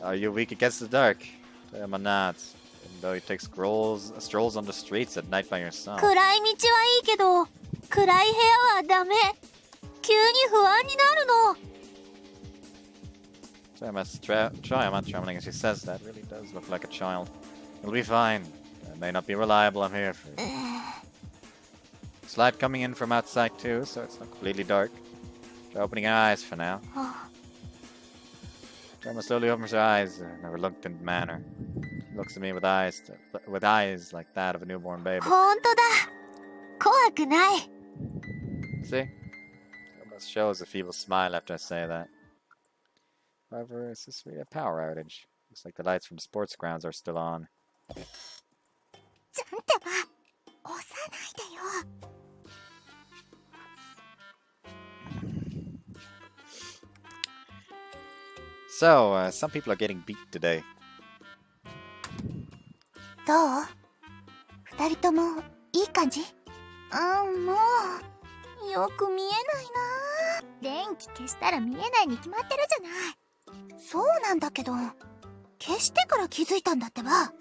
Are you weak against the dark? Toma nods, even though he takes strolls on the streets at night by yourself. 暗い道はいいけど、暗い部屋はダメ。急に不安になるの。Toma's trembling as she says that. Really does look like a child. You'll be fine. It may not be reliable. I'm here for you. It's light coming in from outside too, so it's not completely dark. Try opening your eyes for now. Toma slowly opens her eyes in a reluctant manner. She looks at me with eyes like that of a newborn baby. 本当だ。怖くない。 See? It almost shows a feeble smile after I say that. However, it's just really a power outage. Looks like the lights from the sports grounds are still on. ちゃんてば、押さないでよ。So, some people are getting beat today. どう？二人ともいい感じ？もうよく見えないな。電気消したら見えないに決まってるじゃない。そうなんだけど、消してから気づいたんだってば。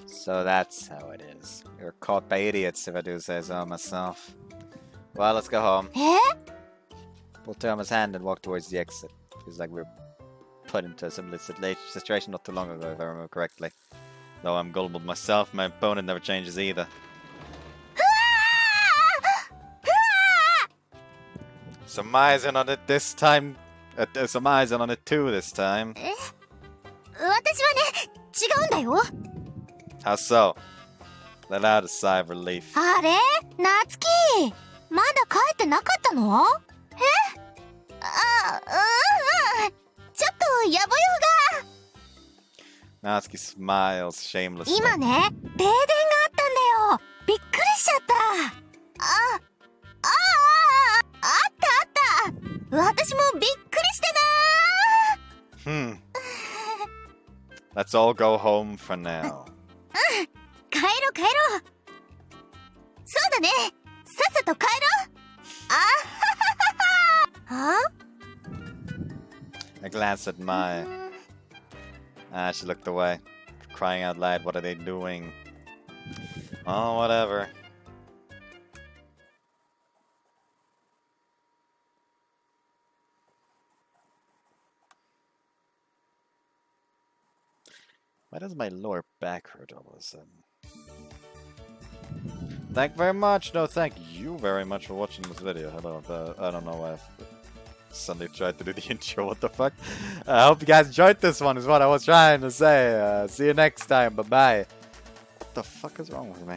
So that's how it is. You're caught by idiots, if I do say so myself. Well, let's go home. え？ Pull Thomas' hand and walk towards the exit. Feels like we were put into a similar situation not too long ago, if I remember correctly. Though I'm gullible myself, my opponent never changes either. Surmising on it this time. Surmising on it too this time. 私はね、違うんだよ。 How so? Let out a sigh of relief. あれ？夏希、まだ帰ってなかったの？ちょっとやぼよが。 Natsuki smiles shamelessly. 今ね、停電があったんだよ。びっくりしちゃった。あった。私もびっくりしてな。Let's all go home for now. 帰ろう。そうだね。さっさと帰ろう。I glanced at Mai. She looked away. Crying out loud, what are they doing? Oh, whatever. Why does my lower back hurt all of a sudden? Thank you very much. No, thank you very much for watching this video. Hello. I don't know why I suddenly tried to do the intro. What the fuck? I hope you guys enjoyed this one is what I was trying to say. See you next time. Bye-bye. What the fuck is wrong with me?